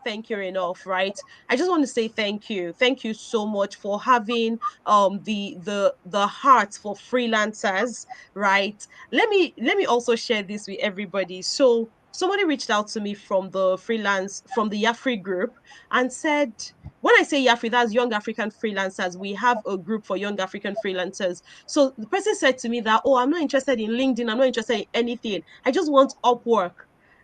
thank you enough, right? I just want to say thank you. Thank you so much for having the heart for freelancers, right? Let me also share this with everybody. So somebody reached out to me from the Yafri group and said, when I say Yafri, that's Young African Freelancers. We have a group for young African freelancers. So the person said to me that, oh, I'm not interested in LinkedIn, I'm not interested in anything. I just want Upwork.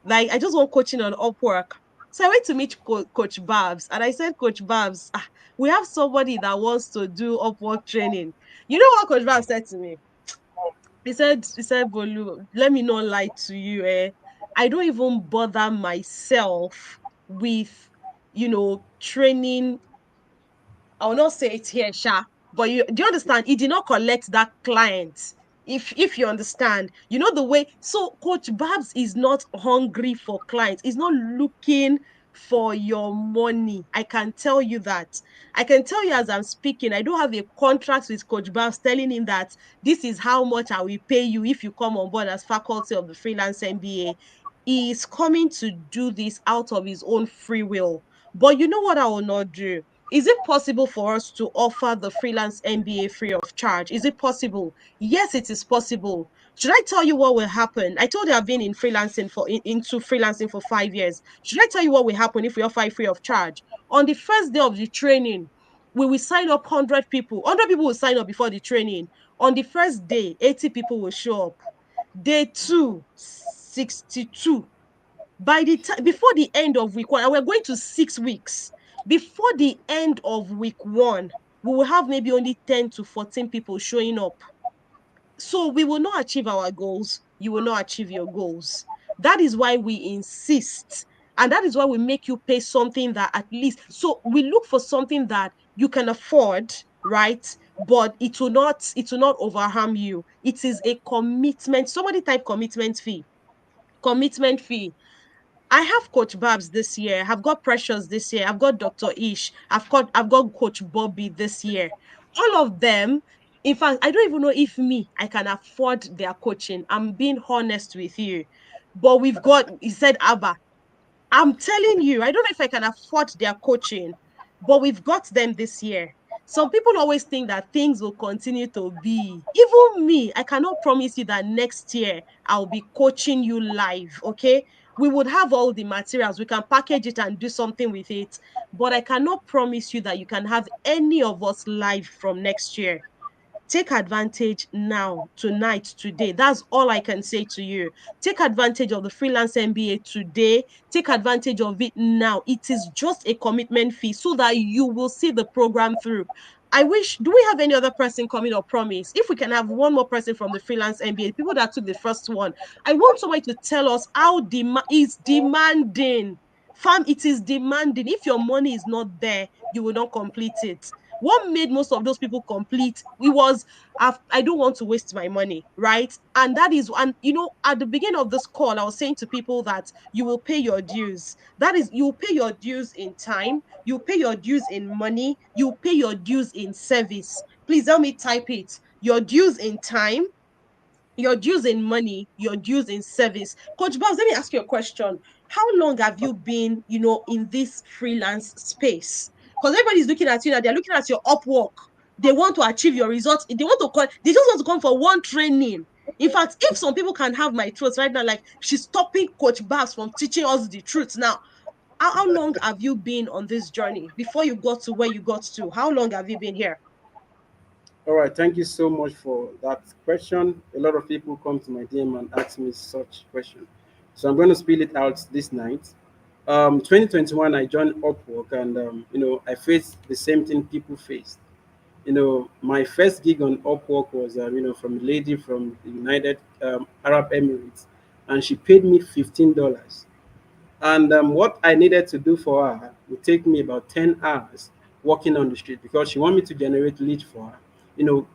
Like, I just want coaching on Upwork. So I went to meet Coach Babs, and I said, Coach Babs, we have somebody that wants to do Upwork training. You know what Coach Babs said to me? He said, Bolu, let me not lie to you. I don't even bother myself with, training. I will not say it here, Sha, but do you understand? He did not collect that client. If you understand, the way. So Coach Babs is not hungry for clients. He's not looking for your money. I can tell you that. I can tell you as I'm speaking, I don't have a contract with Coach Babs telling him that this is how much I will pay you if you come on board as faculty of the Freelance MBA. He is coming to do this out of his own free will. But you know what I will not do? Is it possible for us to offer the freelance MBA free of charge? Is it possible? Yes, it is possible. Should I tell you what will happen? I told you I've been in freelancing into freelancing for 5 years. Should I tell you what will happen if we offer it free of charge? On the first day of the training, we will sign up 100 people. 100 people will sign up before the training. On the first day, 80 people will show up. Day two, 62. By the time before the end of week one, and we're going to 6 weeks, before the end of week one, we will have maybe only 10 to 14 people showing up. So we will not achieve our goals. You will not achieve your goals. That is why we insist. And that is why we make you pay something that at least, so we look for something that you can afford, right? But it will not overharm you. It is a commitment. Somebody type commitment fee. Commitment fee. I have Coach Babs this year. I've got Precious this year. I've got Dr. Ish. I've got Coach Bobby this year. All of them, in fact, I don't even know if me I can afford their coaching. I'm being honest with you. But we've got, he said Abba. I'm telling you, I don't know if I can afford their coaching, but we've got them this year. Some people always think that things will continue to be. Even me, I cannot promise you that next year I'll be coaching you live, okay? We would have all the materials, we can package it and do something with it, but I cannot promise you that you can have any of us live from next year. Take advantage now, tonight, today. That's all I can say to you. Take advantage of the Freelance MBA today. Take advantage of it now. It is just a commitment fee so that you will see the program through. I wish, do we have any other person coming or promise? If we can have one more person from the Freelance MBA, people that took the first one, I want somebody to tell us how it's demanding. Fam, it is demanding. If your money is not there, you will not complete it. What made most of those people complete, it was, I don't want to waste my money, right? And that is, and at the beginning of this call, I was saying to people that you will pay your dues. That is, you pay your dues in time, you pay your dues in money, you pay your dues in service. Please help me type it. Your dues in time, your dues in money, your dues in service. Coach Babs, let me ask you a question. How long have you been, in this freelance space? Because everybody's looking at you now, they're looking at your Upwork. They want to achieve your results. They just want to come for one training. In fact, if some people can have my truth right now, like she's stopping Coach Babs from teaching us the truth now. How long have you been on this journey before you got to where you got to? How long have you been here? All right, thank you so much for that question. A lot of people come to my DM and ask me such question. So I'm going to spill it out this night. 2021, I joined Upwork, and I faced the same thing people faced. My first gig on Upwork was, from a lady from the United Arab Emirates, and she paid me $15. And what I needed to do for her would take me about 10 hours walking on the street because she wanted me to generate leads for her,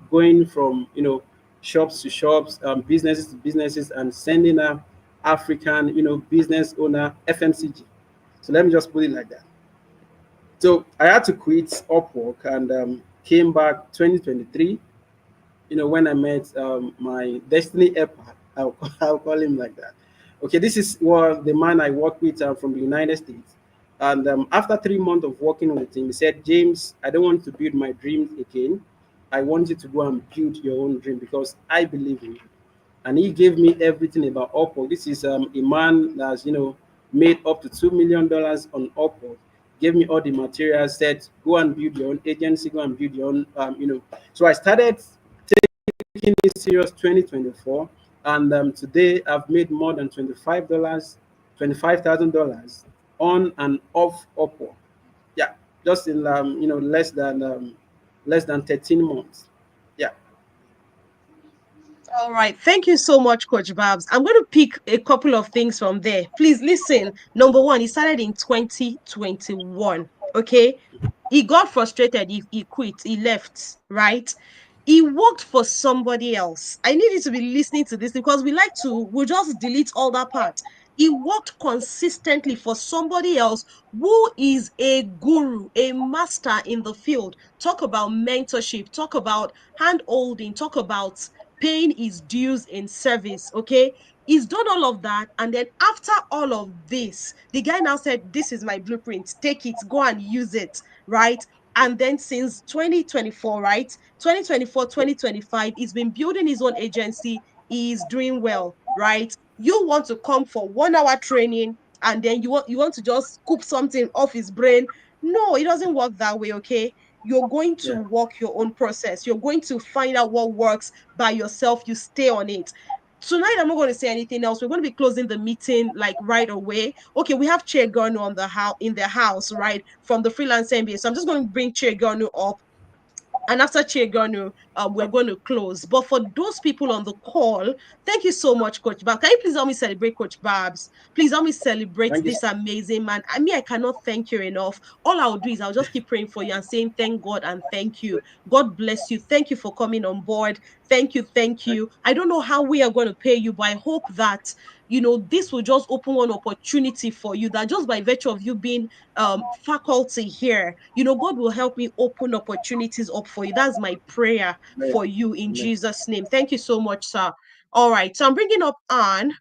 going from, shops to shops, businesses to businesses, and sending her African, business owner FMCG. So let me just put it like that. So I had to quit Upwork and came back 2023, when I met my destiny helper. I'll call him like that. Okay, this is the man I work with from the United States. And after 3 months of working with him, he said, James, I don't want to build my dreams again. I want you to go and build your own dream because I believe in you. And he gave me everything about Upwork. This is a man that's made up to $2 million on Upwork. Gave me all the materials, said go and build your own agency, go and build your own So I started taking it serious 2024, and today I've made more than $25,000 on and off Upwork. Yeah, just in less than 13 months. Yeah. All right. Thank you so much, Coach Babs. I'm going to pick a couple of things from there. Please listen. Number one, he started in 2021. Okay. He got frustrated. He quit. He left. Right. He worked for somebody else. I need you to be listening to this because we'll just delete all that part. He worked consistently for somebody else who is a guru, a master in the field. Talk about mentorship, talk about hand holding, talk about paying his dues in service. Okay. He's done all of that. And then after all of this, the guy now said, this is my blueprint. Take it, go and use it. Right. And then since 2024, right? 2024, 2025, he's been building his own agency. He's doing well, right? You want to come for 1 hour training and then you want to just scoop something off his brain. No, it doesn't work that way, okay? You're going to Yeah. walk your own process. You're going to find out what works by yourself. You stay on it. Tonight, I'm not going to say anything else. We're going to be closing the meeting like right away. Okay, we have Chair Gonu in the house, right? From the Freelance MBA. So I'm just going to bring Chair Gonu up. And after Chiegonu, we're going to close. But for those people on the call, thank you so much, Coach Babs. Can you please help me celebrate Coach Babs? Please help me celebrate Thank you. this amazing man. I mean, I cannot thank you enough. All I'll do is I'll just keep praying for you and saying thank God and thank you. God bless you. Thank you for coming on board. Thank you. Thank you. I don't know how we are going to pay you, but I hope that this will just open one opportunity for you, that just by virtue of you being faculty here, God will help me open opportunities up for you. That's my prayer Amen. for you in Amen. Jesus' name. Thank you so much, sir. All right, so I'm bringing up Anne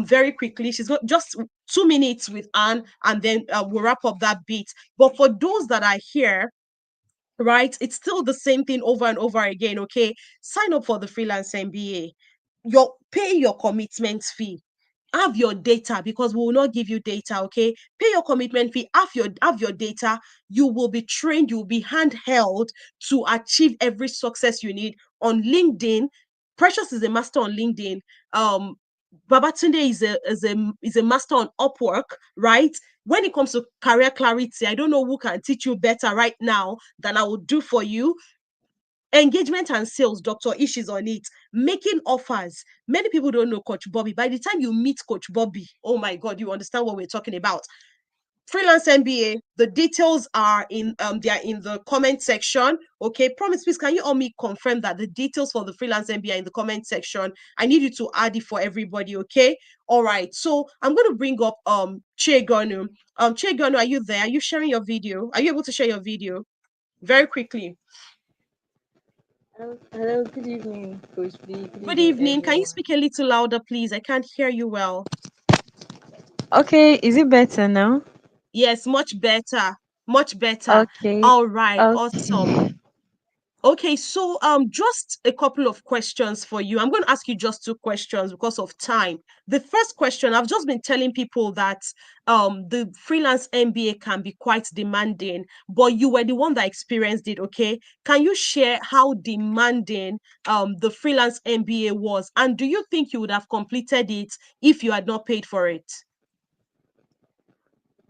very quickly. She's got just 2 minutes with Anne, and then we'll wrap up that bit. But for those that are here, right, it's still the same thing over and over again. Okay, sign up for the freelance MBA. Pay your commitment fee, have your data, because we will not give you data. Okay, pay your commitment fee, have your data. You will be trained, you will be handheld to achieve every success you need on LinkedIn. Precious is a master on LinkedIn. um Babatunde is a master on Upwork, right? When it comes to career clarity, I don't know who can teach you better right now than I would do for you. Engagement and sales, Dr. Ish is on it. Making offers. Many people don't know Coach Bobby. By the time you meet Coach Bobby, oh my God, you understand what we're talking about. Freelance MBA, the details are in they are in the comment section. Okay, promise, please, can you all me confirm that the details for the freelance MBA are in the comment section? I need you to add it for everybody. Okay, all right. So I'm going to bring up Chegonu. Chegonu, are you there? Are you sharing your video? Are you able to share your video very quickly? Hello, good evening, Coach B. Good Good evening, evening. Can you everyone. speak a little louder, please? I can't hear you well. Okay, is it better now? Yes, much better. Much better. Okay, All right. Awesome. okay, Okay, so just a couple of questions for you. I'm going to ask you just 2 questions because of time. The first question, I've just been telling people that the freelance MBA can be quite demanding, but you were the one that experienced it, okay? Can you share how demanding the freelance MBA was? And do you think you would have completed it if you had not paid for it?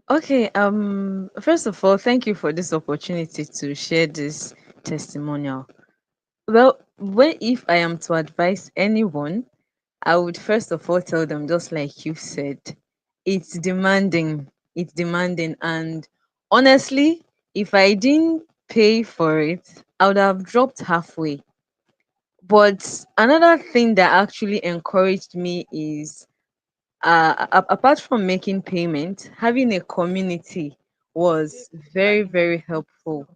okay. First of all, thank you for this opportunity to share this testimonial. Well, when if I am to advise anyone, I would first of all tell them, just like you said, it's demanding. It's demanding, and honestly, if I didn't pay for it, I would have dropped halfway. But another thing that actually encouraged me is, apart from making payment, having a community was very, very helpful.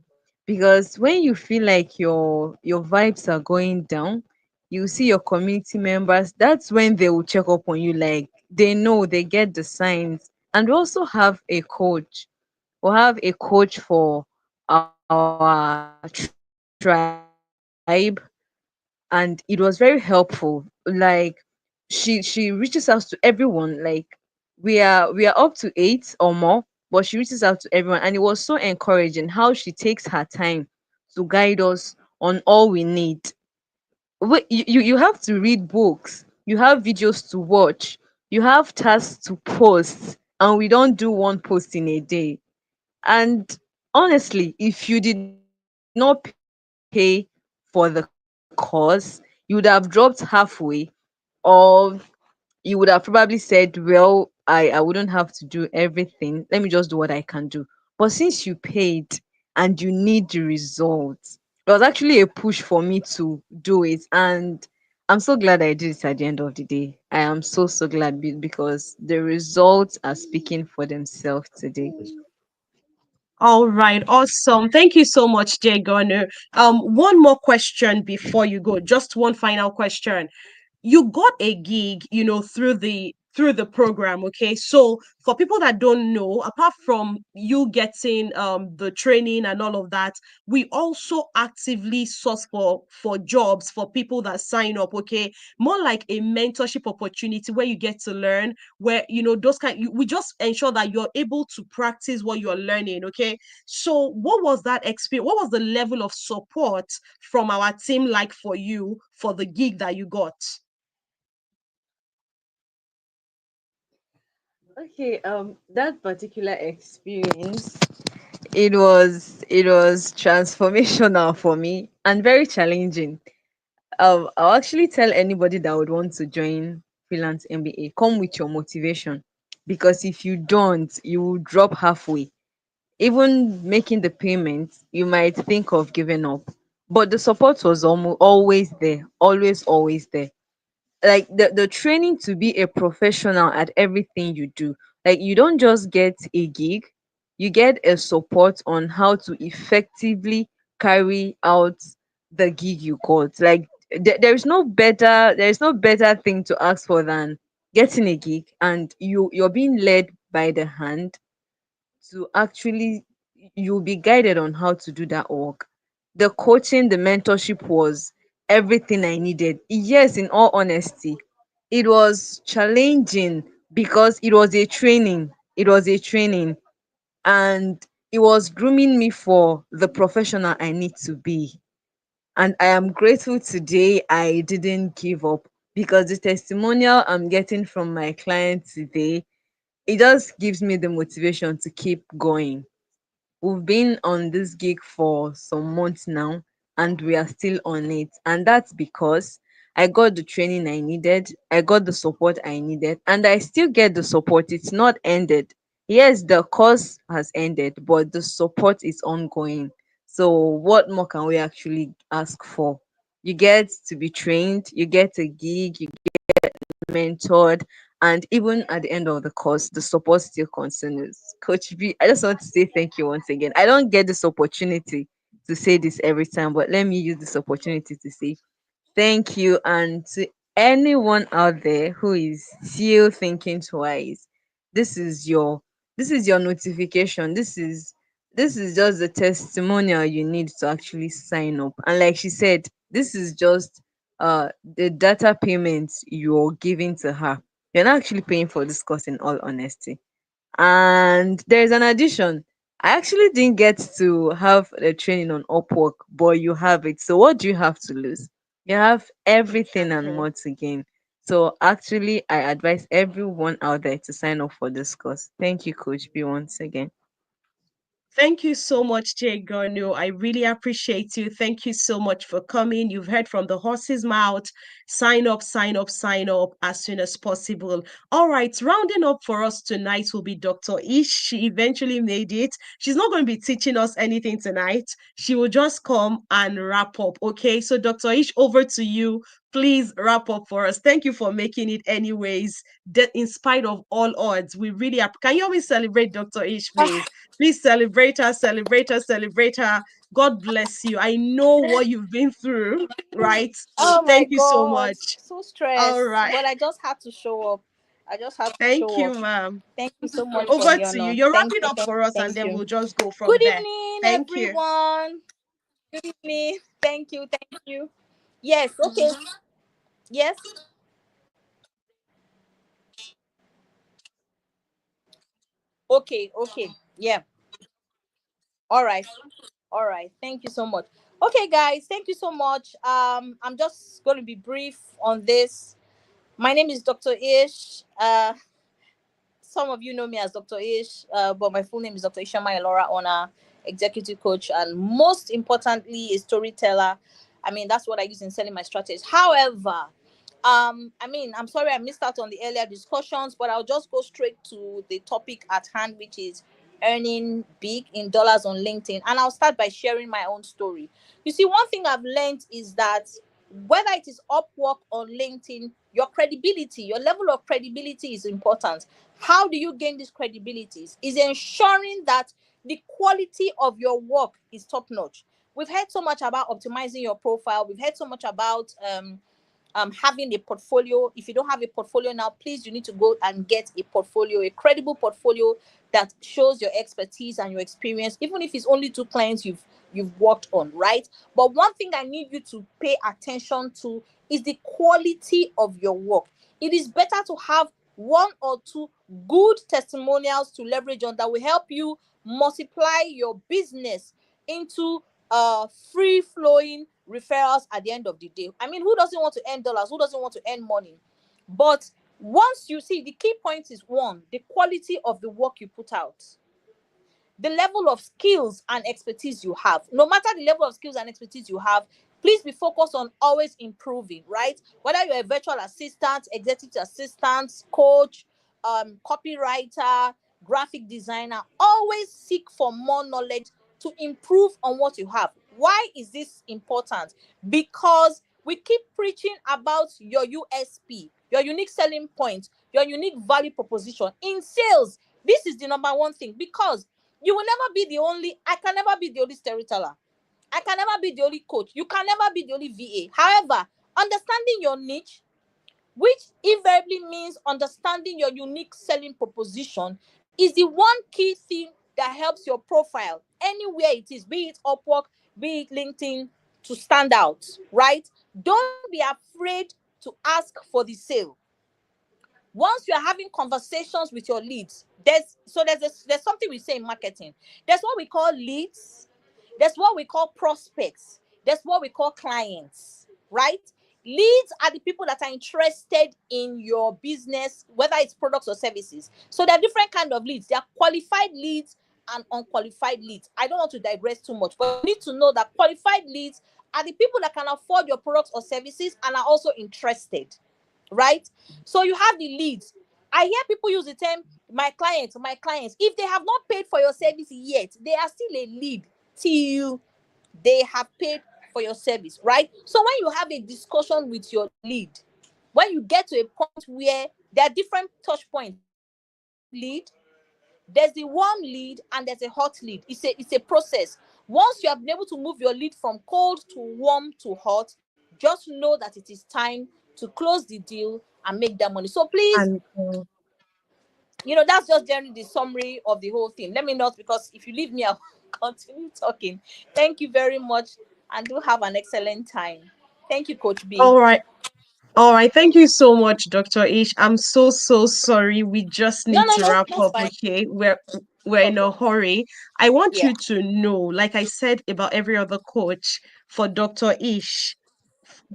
Because when you feel like your vibes are going down, you see your community members, that's when they will check up on you, like they know, they get the signs. And we also have a coach. We'll have a coach for our tribe, and it was very helpful. Like she reaches out to everyone. Like we are up to 8 or more, but she reaches out to everyone, and it was so encouraging how she takes her time to guide us on all we need. You have to read books, you have videos to watch, you have tasks to post, and we don't do one post in a day. And honestly, if you did not pay for the course, you would have dropped halfway, or you would have probably said, well, I wouldn't have to do everything. Let me just do what I can do. But since you paid and you need the results, it was actually a push for me to do it. And I'm so glad I did it at the end of the day. I am so glad, because the results are speaking for themselves today. All right, awesome. Thank you so much, Jay Garner. One more question before you go. Just one final question. You got a gig, through the program. Okay, so for people that don't know, apart from you getting the training and all of that, we also actively source for jobs for people that sign up. Okay, more like a mentorship opportunity where you get to learn, where those we just ensure that you're able to practice what you're learning. Okay, so what was that experience, what was the level of support from our team like for you for the gig that you got? Okay, that particular experience, it was transformational for me and very challenging. I'll actually tell anybody that would want to join Freelance MBA, come with your motivation. Because if you don't, you will drop halfway. Even making the payments, you might think of giving up. But the support was almost always there, always there. Like the training to be a professional at everything you do. Like you don't just get a gig, you get a support on how to effectively carry out the gig you got. Like there is no better thing to ask for than getting a gig and you're being led by the hand to actually, you'll be guided on how to do that work. The coaching, the mentorship was everything I needed. Yes, in all honesty, it was challenging because it was a training. It was a training and it was grooming me for the professional I need to be. And I am grateful today I didn't give up because the testimonial I'm getting from my client today, it just gives me the motivation to keep going. We've been on this gig for some months now and we are still on it. And that's because I got the training I needed, I got the support I needed, and I still get the support. It's not ended. Yes, the course has ended, but the support is ongoing. So, what more can we actually ask for? You get to be trained, you get a gig, you mentored, and even at the end of the course, the support still continues. Coach B, I just want to say thank you once again. I don't get this opportunity to say this every time, but let me use this opportunity to say thank you. And to anyone out there who is still thinking twice, this is your this is your notification. This is just the testimonial you need to actually sign up. And like she said, this is just the data payments you're giving to her. You're not actually paying for this course in all honesty. And there's an addition. I actually didn't get to have a training on Upwork, but you have it. So what do you have to lose? You have everything and Exactly. more to gain. So actually, I advise everyone out there to sign up for this course. Thank you, Coach B, once again. Thank you so much, Jay Garno. I really appreciate you. Thank you so much for coming. You've heard from the horse's mouth. Sign up, sign up, sign up as soon as possible. All right, rounding up for us tonight will be Dr. Ish. She eventually made it. She's not going to be teaching us anything tonight. She will just come and wrap up. Okay, so Dr. Ish, over to you. Please wrap up for us. Thank you for making it, anyways. In spite of all odds, we really can you always celebrate Dr. Ish, please? Please celebrate her, celebrate her, celebrate her. God bless you. I know what you've been through, right? Oh my Thank you so God, much. so All stressed. right. But I just had to show up. I just had to Thank show up. you, ma'am. Thank you so much for Over the to you. honor. You're Thank wrapping you, up for us, and thank then you. we'll just go from Good there. evening, Thank you. everyone. Good evening. Thank you, thank you. Yes, okay. Yes, okay, okay. Yeah. All right. All right. Thank you so much. Okay, guys, thank you so much. I'm just going to be brief on this. My name is Dr. Ish. Some of you know me as Dr. Ish, but my full name is Dr. Ishioma Elora, Onah, executive coach, and most importantly, a storyteller. I mean, that's what I use in selling my strategies. However, I'm sorry I missed out on the earlier discussions, but I'll just go straight to the topic at hand, which is earning big in dollars on LinkedIn. And I'll start by sharing my own story. You see, one thing I've learned is that whether it is Upwork or LinkedIn, your credibility, your level of credibility is important. How do you gain this credibility? Is ensuring that the quality of your work is top notch. We've heard so much about optimizing your profile. We've heard so much about having a portfolio. If you don't have a portfolio now, please, you need to go and get a portfolio, a credible portfolio that shows your expertise and your experience, even if it's only two clients you've worked on, right? But one thing I need you to pay attention to is the quality of your work. It is better to have one or two good testimonials to leverage on that will help you multiply your business into free flowing referrals at the end of the day. I mean, who doesn't want to earn dollars? Who doesn't want to earn money? But once you see, the key point is one, the quality of the work you put out. the level of skills and expertise you have. No matter the level of skills and expertise you have, please be focused on always improving, right? Whether you're a virtual assistant, executive assistant, coach, copywriter, graphic designer, always seek for more knowledge to improve on what you have. Why is this important? Because we keep preaching about your USP, your unique selling point, your unique value proposition in sales. This is the number one thing, because you will never be the only, I can never be the only storyteller. I can never be the only coach. You can never be the only VA. However, understanding your niche, which invariably means understanding your unique selling proposition, is the one key thing that helps your profile anywhere it is, be it Upwork, be it LinkedIn, to stand out, right? Don't be afraid to ask for the sale. Once you are having conversations with your leads, there's something we say in marketing. There's what we call leads, there's what we call prospects, there's what we call clients, right? Leads are the people that are interested in your business, whether it's products or services. So there are different kind of leads. There are qualified leads and unqualified leads. I don't want to digress too much, but you need to know that qualified leads are the people that can afford your products or services and are also interested, right? So you have the leads. I hear people use the term my clients, my clients. If they have not paid for your service yet, they are still a lead till they have paid for your service, right? So when you have a discussion with your lead, when you get to a point where there are different touch points, there's the cold lead, there's the warm lead, and there's a hot lead. It's a process. Once you have been able to move your lead from cold to warm to hot, just know that it is time to close the deal and make that money. So please, And that's just generally the summary of the whole thing. Let me know, because if you leave me, I'll continue talking. Thank you very much, and do have an excellent time. Thank you, Coach B. all right. All right, thank you so much, Dr. Ish. I'm so so sorry. We just No, need no, to no, wrap that's up, fine. okay? No We're in a problem. hurry. I want Yeah. you to know, like I said about every other coach, for Dr. Ish,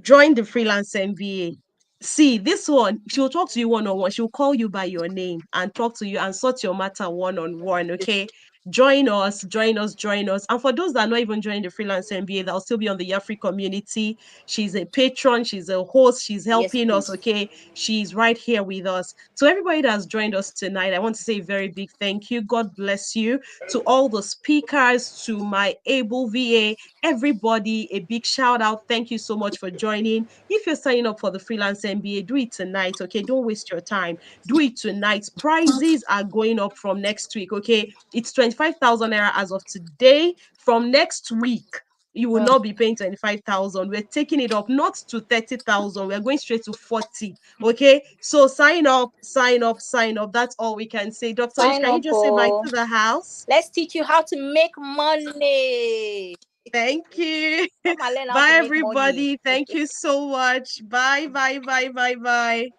join the freelance MBA. See, this one, she'll talk to you one on one. She'll call you by your name and talk to you and sort your matter one on one. It's, Okay. Join us, join us, join us. And for those that are not even joining the freelance MBA, that'll still be on the Yafri community. She's a patron, she's a host, she's yes, helping us. please. Okay. She's right here with us. So, everybody that has joined us tonight, I want to say a very big thank you. God bless you. To all the speakers, to my able VA, everybody, a big shout out. Thank you so much for joining. If you're signing up for the freelance MBA, do it tonight. Okay, don't waste your time. Do it tonight. Prices are going up from next week. Okay, it's 25,000 naira as of today. From next week, you will Mm. not be paying 25,000. We're taking it up not to 30,000. We're going straight to 40. Okay, so sign up, sign up, sign up. That's all we can say. Dr. Ish, Sign can you up, just say bye oh. to the house? Let's teach you how to make money. Thank you. Come and learn how to Bye, make money. everybody. Thank you so much. Bye, bye, bye, bye, bye.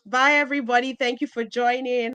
Bye, everybody. Thank you for joining.